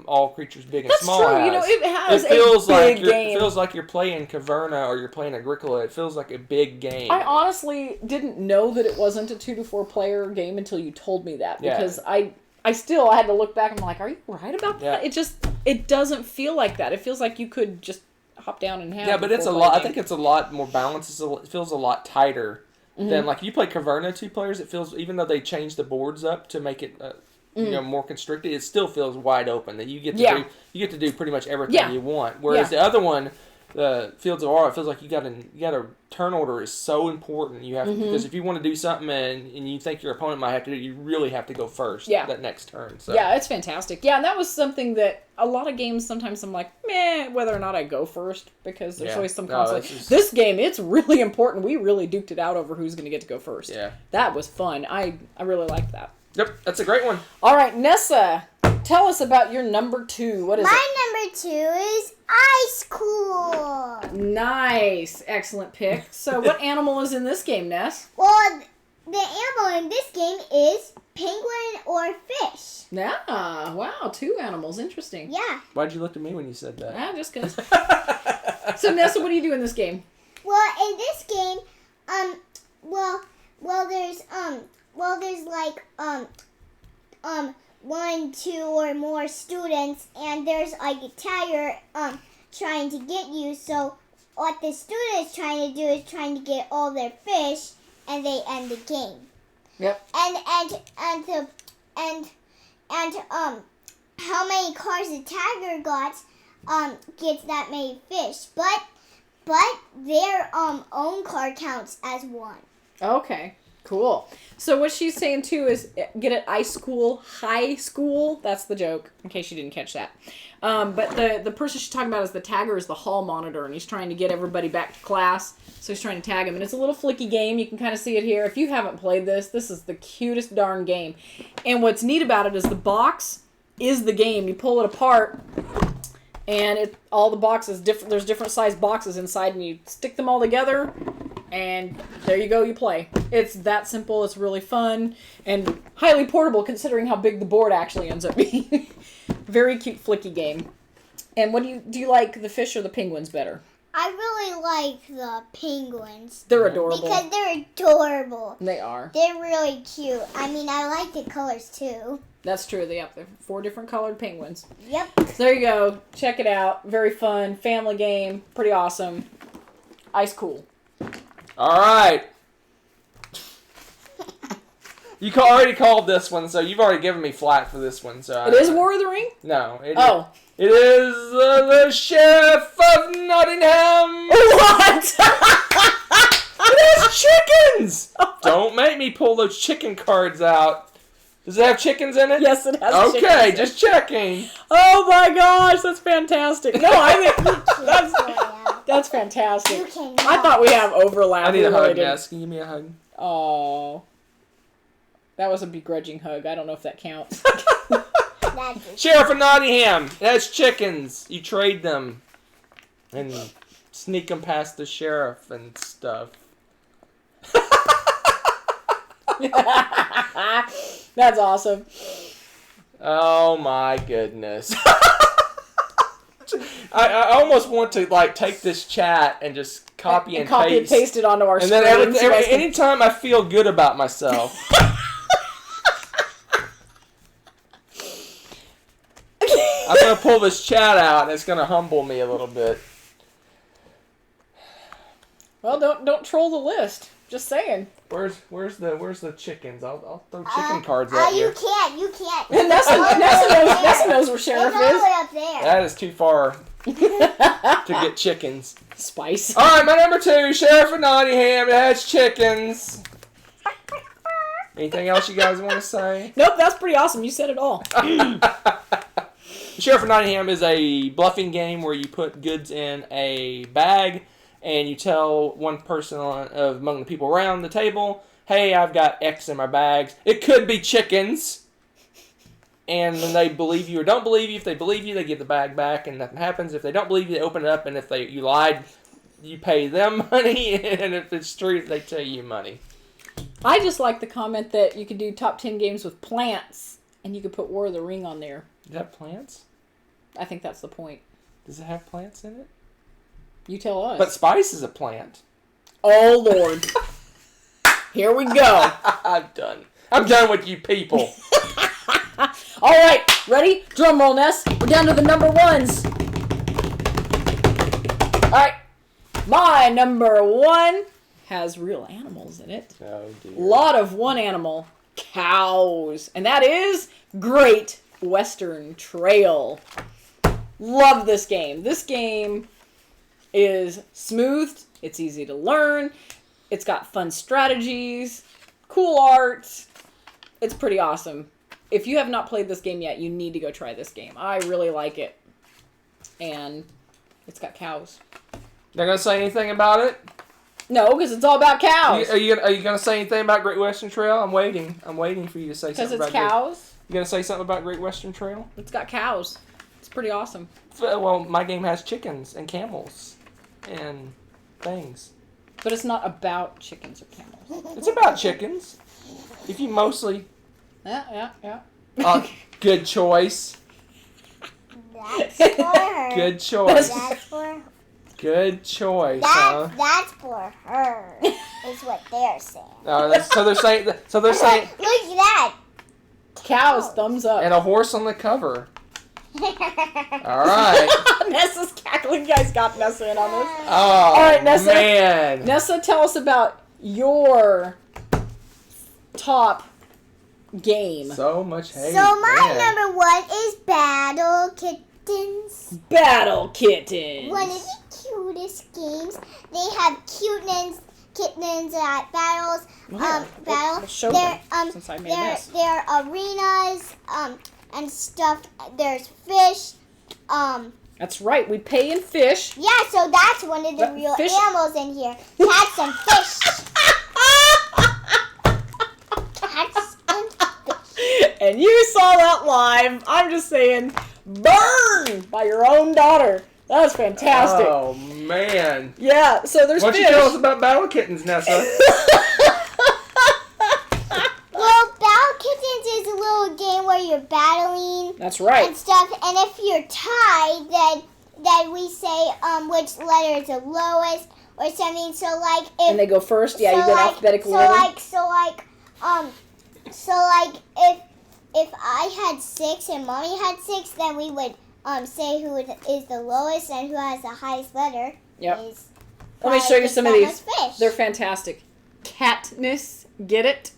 All Creatures Big and That's Small true. has. You know, it has It feels a big like game. It feels like you're playing Caverna or you're playing Agricola. It feels like a big game. I honestly didn't know that it wasn't a 2 to 4 player game until you told me that, because I still had to look back and I'm like, are you right about that? Yeah. It just, it doesn't feel like that. It feels like you could just hop down and have. Yeah, but it's a lot. I think it's a lot more balanced. It feels a lot tighter than like if you play Caverna 2 players. It feels, even though they changed the boards up to make it more constricted, it still feels wide open. That you get to do pretty much everything you want. Whereas the other one, the Fields of Awe, it feels like you got to turn order is so important. You have to, because if you want to do something and you think your opponent might have to do it, you really have to go first. That next turn. So. Yeah, it's fantastic. Yeah, and that was something that a lot of games sometimes I'm like, meh, whether or not I go first, because there's always some conflict. This game, it's really important. We really duked it out over who's going to get to go first. Yeah, that was fun. I really liked that. Yep, that's a great one. All right, Nessa, tell us about your number 2. What is it? My number 2 is Ice Cool. Nice. Excellent pick. So what animal is in this game, Ness? Well, the animal in this game is penguin or fish. Yeah. Wow, 2 animals. Interesting. Yeah. Why'd you look at me when you said that? Ah, just because. So, Nessa, what do you do in this game? Well, in this game, there's like, 1, 2, or more students, and there's like a tiger, trying to get you. So what the student is trying to do is trying to get all their fish, and they end the game. Yep. And how many cards the tiger got, gets that many fish. But their own card counts as 1. Okay. Cool. So what she's saying too is get it high school. That's the joke, in case you didn't catch that. But the person she's talking about is the tagger, is the hall monitor, and he's trying to get everybody back to class. So he's trying to tag him, and it's a little flicky game. You can kind of see it here. If you haven't played this is the cutest darn game. And what's neat about it is the box is the game. You pull it apart, and all the boxes different. There's different size boxes inside, and you stick them all together. And there you go, you play. It's that simple, it's really fun, and highly portable considering how big the board actually ends up being. Very cute, flicky game. And what do you like the fish or the penguins better? I really like the penguins. They're adorable. Because they're adorable. They are. They're really cute. I mean, I like the colors too. That's true, they're 4 different colored penguins. Yep. So there you go, check it out. Very fun, family game, pretty awesome. Ice cool. All right. You already called this one, so you've already given me flack for this one. So it is War of the Ring? No. It is the Sheriff of Nottingham. What? It has chickens. Don't make me pull those chicken cards out. Does it have chickens in it? Yes, it has chickens. Okay, just checking. Oh my gosh, that's fantastic. No, I mean, that's fantastic. I thought we have overlap. I need a hug, Ness. Can you give me a hug? Oh. That was a begrudging hug. I don't know if that counts. Sheriff of Nottingham. It has chickens. You trade them. And sneak them past the sheriff and stuff. That's awesome. Oh my goodness. I almost want to take this chat and just copy and paste it onto our and screen. And then anytime I feel good about myself. I'm going to pull this chat out and it's going to humble me a little bit. Well, don't troll the list. Just saying. Where's the chickens? I'll throw chicken cards at you. You can't. And Nessa knows where Sheriff is. All the way up there. That is too far to get chickens. Spice. All right, my number 2, Sheriff of Nottingham. It has chickens. Anything else you guys want to say? Nope, that's pretty awesome. You said it all. Sheriff of Nottingham is a bluffing game where you put goods in a bag and you tell one person among the people around the table, hey, I've got X in my bags. It could be chickens. And when they believe you or don't believe you, if they believe you, they give the bag back and nothing happens. If they don't believe you, they open it up, and if you lied, you pay them money, and if it's true, they tell you money. I just like the comment that you could do top 10 games with plants, and you could put War of the Ring on there. Does it have plants? I think that's the point. Does it have plants in it? You tell us. But spice is a plant. Oh, Lord. Here we go. I'm done. I'm done with you people. All right, ready? Drum roll, Ness. We're down to the number ones. All right, my number one has real animals in it. Oh, dear. A lot of one animal, cows. And that is Great Western Trail. Love this game. This game is smooth. It's easy to learn. It's got fun strategies, cool art. It's pretty awesome. If you have not played this game yet, you need to go try this game. I really like it. And it's got cows. Not gonna say anything about it? No, because it's all about cows. Are you gonna say anything about Great Western Trail? I'm waiting for you to say something about Because it's cows. You gonna say something about Great Western Trail? It's got cows. It's pretty awesome. Well, my game has chickens and camels and things. But it's not about chickens or camels. It's about chickens. If you mostly... Yeah. Good choice. That's for her. Good choice. That's for her. Good choice, huh? That's for her. Is what they're saying. So they're saying... Look at that. Cows, thumbs up. And a horse on the cover. All right. Nessa's cackling. You guys got Nessa in on this. Oh, All right, Nessa. Man. Nessa, tell us about your top game. So much hate. So my man. number one is Battle Kittens. Battle Kittens. One of the cutest games. They have kittens at battles. We'll show They're them, since I made this. they're arenas and stuff. There's fish. That's right. We pay in fish. Yeah, so that's one of the But real fish- animals in here. Cats and fish. Cats and fish. And you saw that live. I'm just saying, burn by your own daughter. That was fantastic. Oh, man. Yeah, so there's Why don't fish. you tell us about Battle Kittens, Nessa? Well, Battle Kittens is a little game where you're battling That's right. and stuff. And if you're tied, then we say which letter is the lowest or something. So like if And they go first. Yeah, you go in alphabetical so order. if I had 6 and Mommy had 6, then we would say who is the lowest and who has the highest letter. Yep. Is Let me show you some of these. Fish. They're fantastic. Katniss, get it?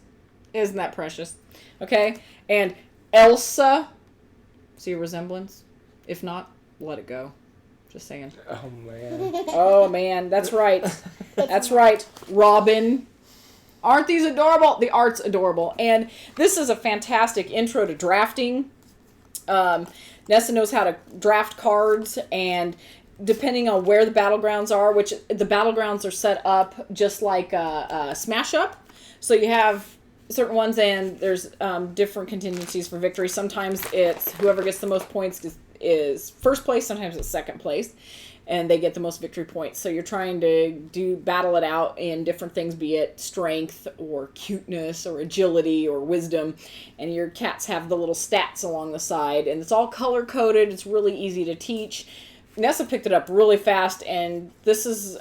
Isn't that precious? Okay. And Elsa. See a resemblance? If not, let it go. Just saying. Oh, man. Oh, man. That's right. That's right. Robin. Aren't these adorable? The art's adorable. And this is a fantastic intro to drafting. Nessa knows how to draft cards, and depending on where the battlegrounds are, which the battlegrounds are set up just like a smash up. So you have certain ones, and there's different contingencies for victory. Sometimes it's whoever gets the most points is first place. Sometimes it's second place, and they get the most victory points. So you're trying to battle it out in different things, be it strength or cuteness or agility or wisdom. And your cats have the little stats along the side, and it's all color coded. It's really easy to teach. Nessa picked it up really fast, and this is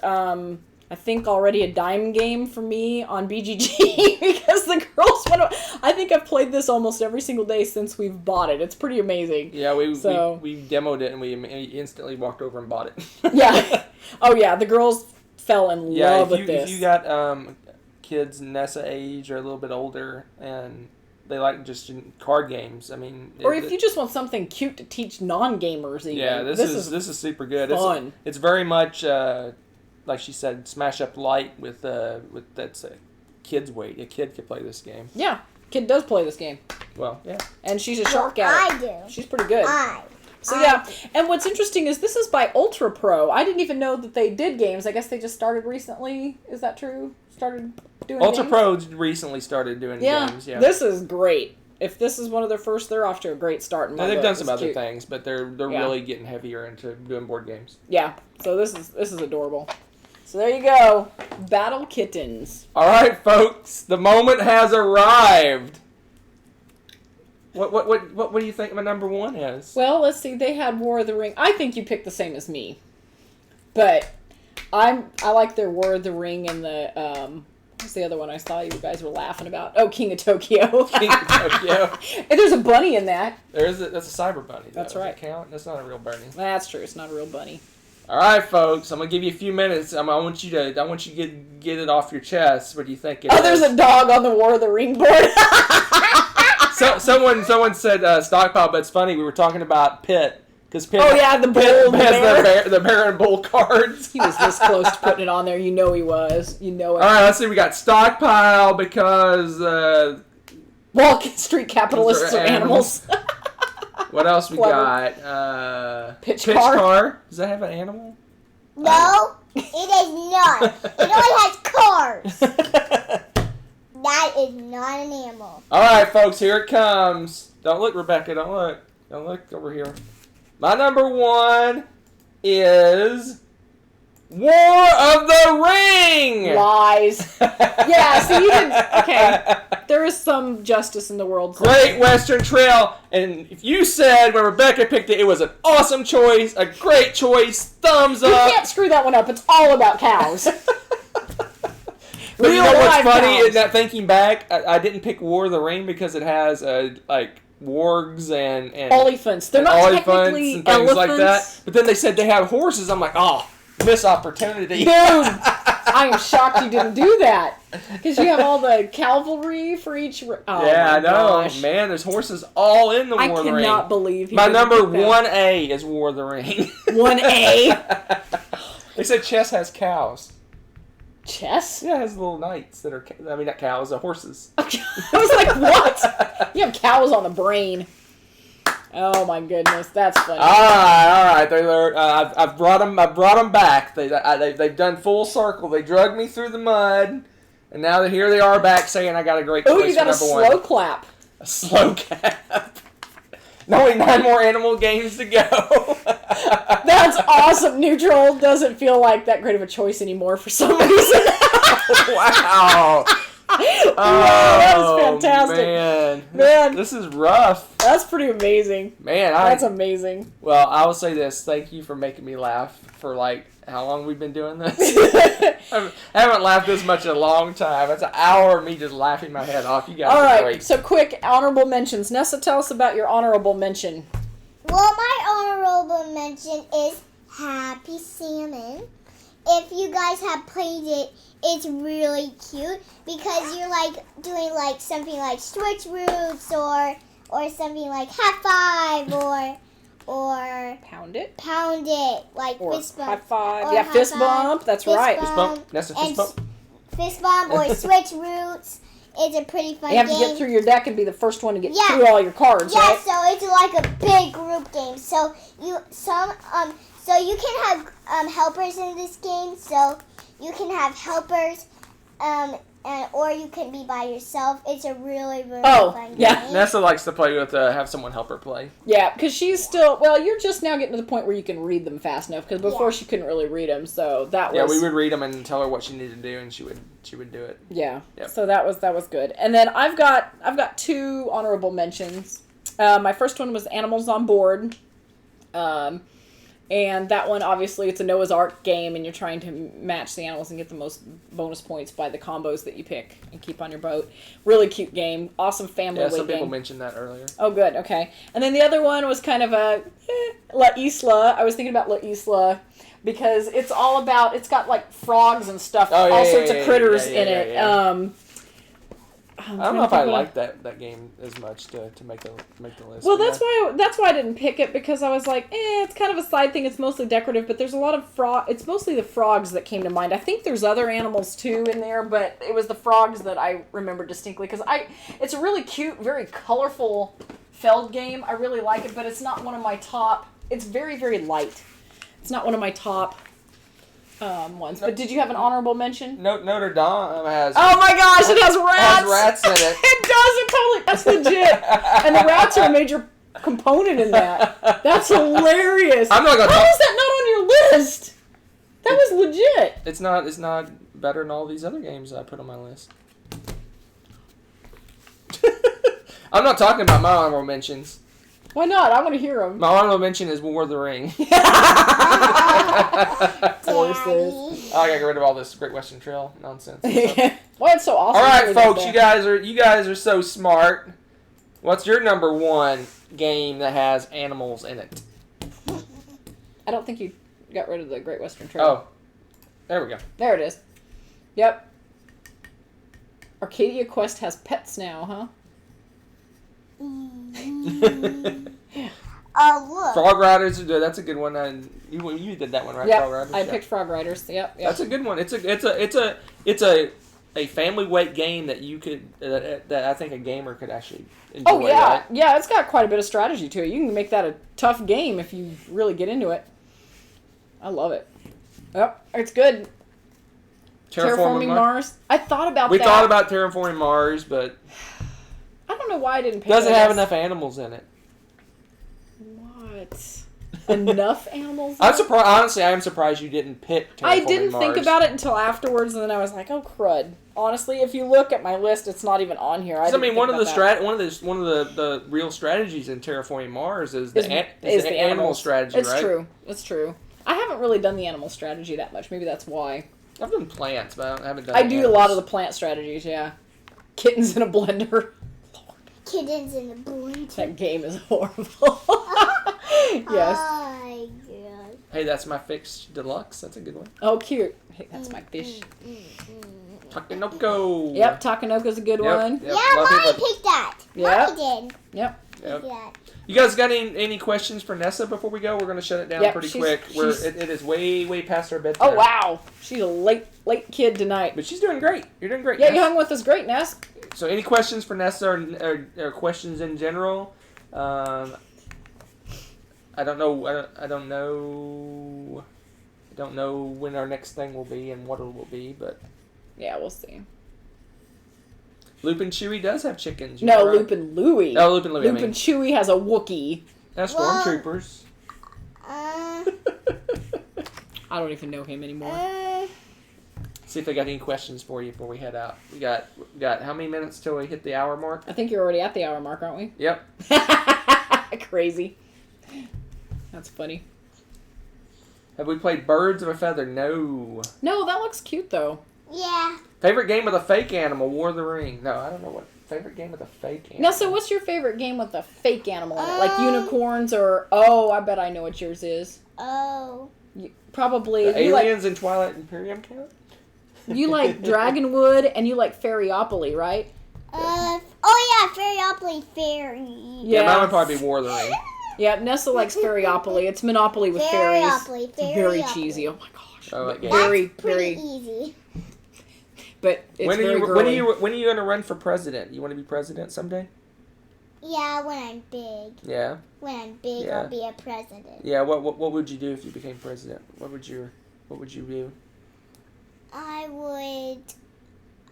I think already a dime game for me on BGG because the girls want to. I think I've played this almost every single day since we've bought it. It's pretty amazing. Yeah, we demoed it and we instantly walked over and bought it. Yeah. Oh yeah, the girls fell in love with this. If you got kids Nessa age or a little bit older and they like just card games, I mean, or if you just want something cute to teach non-gamers, even. Yeah, this is super good. Fun. It's very much like she said, smash up light with that's a kid's weight. A kid could play this game. Yeah, kid does play this game. Well, yeah. And she's a shark at it. I do. She's pretty good. So yeah, and what's interesting is this is by Ultra Pro. I didn't even know that they did games. I guess they just started recently. Is that true? Started doing Ultra games? Pro recently started doing games. Yeah, this is great. If this is one of their first, they're off to a great start. In my they've book. done some It's other cute. things, but they're really getting heavier into doing board games. Yeah. So this is adorable. So there you go, Battle Kittens. All right, folks, the moment has arrived. What do you think my number one is? Well, let's see. They had War of the Ring. I think you picked the same as me, but I like their War of the Ring and the What's the other one I saw you guys were laughing about? Oh, King of Tokyo. King of Tokyo. And there's a bunny in that. That's a cyber bunny. Though. That's right. Does that count? That's not a real bunny. That's true. It's not a real bunny. All right, folks. I'm gonna give you a few minutes. I want you to get it off your chest. What do you think? There's a dog on the War of the Ring board. So someone said stockpile, but it's funny. We were talking about Pitt. Because Pitt, the bull, has the bear and bull cards. He was this close to putting it on there. You know he was. You know it. All right, let's see. We got stockpile because Wall Street capitalists are animals. What else we Clever. got? Pitch car. Does that have an animal? No, it is not. It only has cars. That is not an animal. All right, folks. Here it comes. Don't look, Rebecca. Don't look. Don't look over here. My number 1 is War of the Ring! Lies. Yeah, see, you didn't... Okay, there is some justice in the world. Great Western Trail. And if you said when Rebecca picked it, it was an awesome choice, a great choice, thumbs up. You can't screw that one up. It's all about cows. But you know what's funny cows. is that thinking back, I didn't pick War of the Ring because it has, wargs and elephants. They're not elephants technically and things elephants. like that. But then they said they have horses. I'm like, oh, missed opportunity. Dude, I am shocked you didn't do that. Because you have all the cavalry for each... Oh, yeah, I know. Gosh. Man, there's horses all in the War of the Ring. I cannot believe he My didn't number pick that. 1A is War of the Ring. 1A? They said chess has cows. Chess? Yeah, it has little knights that are... not cows, horses. I was like, what? You have cows on the brain. Oh my goodness, that's funny. All right. I've brought them back. They've done full circle. They dragged me through the mud, and now here they are back saying I got a great choice. Oh, you got a for slow number 1. clap. A slow clap. Only 9 more animal games to go. That's awesome. Neutral doesn't feel like that great of a choice anymore for some reason. Wow. Wow, that was fantastic. Man. This is rough. That's pretty amazing. Man, That's amazing. Well, I will say this. Thank you for making me laugh for how long we've been doing this? I haven't laughed this much in a long time. It's an hour of me just laughing my head off. You guys are great. So quick honorable mentions. Nessa, tell us about your honorable mention. Well, my honorable mention is Happy Salmon. If you guys have played it, it's really cute because you're doing something like switch roots or something like high five or Pound it. like Or fist bump. high five. Or Yeah, high fist five, bump. That's fist right. Fist bump. Nessa, fist bump. Fist bump or switch roots. It's a pretty fun You have game. to get through your deck and be the first one to get Yeah. through all your cards, Yeah, right? so it's like a big group game. So you can have helpers in this game. So you can have helpers, or you can be by yourself. It's a really fun game. yeah. Nessa likes to play with have someone help her play. Yeah, because she's still... Well, you're just now getting to the point where you can read them fast enough, because before she couldn't really read them, so that was... Yeah, we would read them and tell her what she needed to do, and she would do it. Yeah, Yep. so that was good. And then I've got 2 honorable mentions. My first one was Animals on Board. And that one, obviously, it's a Noah's Ark game, and you're trying to match the animals and get the most bonus points by the combos that you pick and keep on your boat. Really cute game. Awesome family Yeah, game. some people mentioned that earlier. Oh, good. Okay. And then the other one was kind of a La Isla. I was thinking about La Isla because it's all about, it's got like frogs and stuff, all sorts of critters in it. Yeah. I don't know if I like that game as much to make the list. Well, that's why I didn't pick it, because I was like, it's kind of a side thing. It's mostly decorative, but there's a lot of it's mostly the frogs that came to mind. I think there's other animals too in there, but it was the frogs that I remember distinctly because it's a really cute, very colorful Feld game. I really like it, but it's not one of my top. It's very, very light. It's not one of my top ones. But did you have an honorable mention? Notre Dame has. Oh my gosh! It has rats. Has rats in it. It does. It totally. That's legit. And the rats are a major component in that. That's hilarious. I'm not gonna. How is that not on your list? That was legit. It's not. It's not better than all these other games I put on my list. I'm not talking about my honorable mentions. Why not? I want to hear them. My honorable mention is War of the Ring. Daddy. I gotta get rid of all this Great Western Trail nonsense. Well, it's so awesome. All right, Really folks, like you guys are so smart. What's your number one game that has animals in it? I don't think you got rid of the Great Western Trail. Oh, there we go. There it is. Yep. Arcadia Quest has pets now, huh? Oh, look. Frog Riders, that's a good one. You did that one, right? Yep. Frog Riders. I Yeah. picked Frog Riders. Yep. That's a good one. It's a family weight game that you could that I think a gamer could actually enjoy. Oh yeah, right? yeah. It's got quite a bit of strategy to it. You can make that a tough game if you really get into it. I love it. Yep, it's good. Terraforming Mars. I thought about We that. thought about Terraforming Mars, but I don't know why I didn't pick doesn't it. have enough animals in it. What? Enough animals? I'm surprised. Honestly, I am surprised you didn't pick Terraforming I didn't Mars. think about it until afterwards, and then I was like, "Oh crud!" Honestly, if you look at my list, it's not even on here. I mean, one of the real strategies in Terraforming Mars is the animal strategy, it's right? true. It's true. I haven't really done the animal strategy that much. Maybe that's why. I've done plants, but I haven't done. I do animals. a lot of the plant strategies. Yeah, kittens in a blender. Kittens in the blender. That game is horrible. Yes. Oh my god. Hey, that's my fish deluxe. That's a good one. Oh, cute. Hey, that's my fish. Takanoko. Yep, Takanoka's a good one. Yep. Yeah, A lot of Mommy people- picked that. Yep. Mommy did. Yep. Yep. Pick that. You guys got any questions for Nessa before we go? We're going to shut it down Yep, pretty she's- quick. she's- It is way past our bedtime. Oh, wow. She's a late kid tonight. But she's doing great. You're doing great. Yeah, Ness. you hung with us great, Ness. So any questions for Nessa or questions in general? I don't know. I don't know when our next thing will be and what it will be, but Yeah, we'll see. Lupin Chewie does have chickens. you No, know, right? Lupin Louie. Oh, Lupin Louie. Lupin Chewie has a Wookiee. That's Well- Stormtroopers. Uh, I don't even know him anymore. See if they got any questions for you before we head out. We got how many minutes till we hit the hour mark? I think you're already at the hour mark, aren't we? Yep. Crazy. That's funny. Have we played Birds of a Feather? No. No, that looks cute though. yeah. Favorite game with a fake animal? War of the Ring. No, I don't know what. Favorite game with a fake animal? Now, so what's your favorite game with a fake animal in it? Like unicorns or... Oh, I bet I know what yours is. Oh. Probably... The you Aliens in Twilight Imperium count? You like Dragonwood and you like Fairyopoly, right? Oh yeah, Fairyopoly Fairy. Yeah, mine would probably be War of the Ring. Yeah, Nessa likes Fairyopoly. It's Monopoly with fairies. Fairyopoly, It's very Fairyopoly. cheesy. Oh my gosh. Oh, that game. Very, Pretty very... easy. But it's When are very you girly. when are you going to run for president? You want to be president someday? Yeah, when I'm big. Yeah. When I'm big, Yeah. I'll be a president. Yeah. What would you do if you became president? What would you do?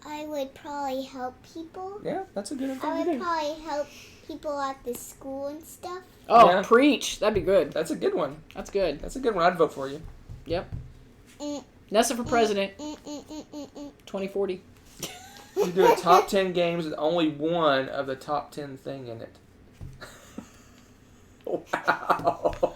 I would probably help people. Yeah, that's a good I thing to would do. probably help people at the school and stuff. Oh, Yeah. preach. That'd be good. That's a good one. That's good. That's a good one. I'd vote for you. Yep. Mm, Nessa for president, mm, mm, mm, mm, mm. 2040. You do a top 10 games with only one of the top 10 thing in it. Wow.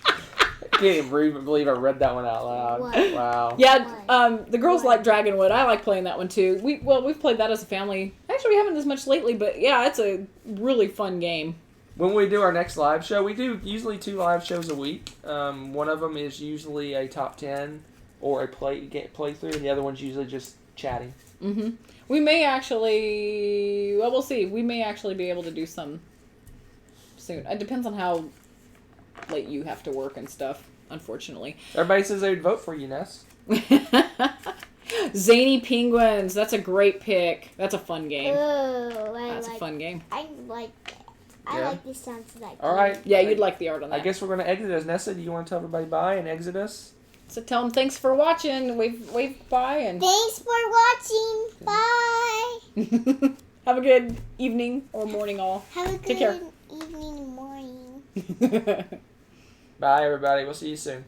I can't even believe I read that one out loud. What? Wow. Yeah, the girls What? like Dragonwood. I like playing that one too. We've played that as a family. Actually, we haven't as much lately, but yeah, it's a really fun game. When we do our next live show, we do usually 2 live shows a week. One of them is usually a top 10 or a playthrough, and the other one's usually just chatting. Mm-hmm. We may actually... Well, we'll see. We may actually be able to do some soon. It depends on how late you have to work and stuff, unfortunately. Everybody says they would vote for you, Ness. Zany Penguins. That's a great pick. That's a fun game. Oh, That's a fun game. I like that. I Yeah. like the sounds of that. All right. Yeah, you'd like the art on that. I guess we're going to exit us. Nessa, do you want to tell everybody bye and exit us? So tell them thanks for watching. Wave bye and Thanks for watching. Bye. have a good evening or morning all. Have a Take good care. evening and morning. Bye, everybody. We'll see you soon.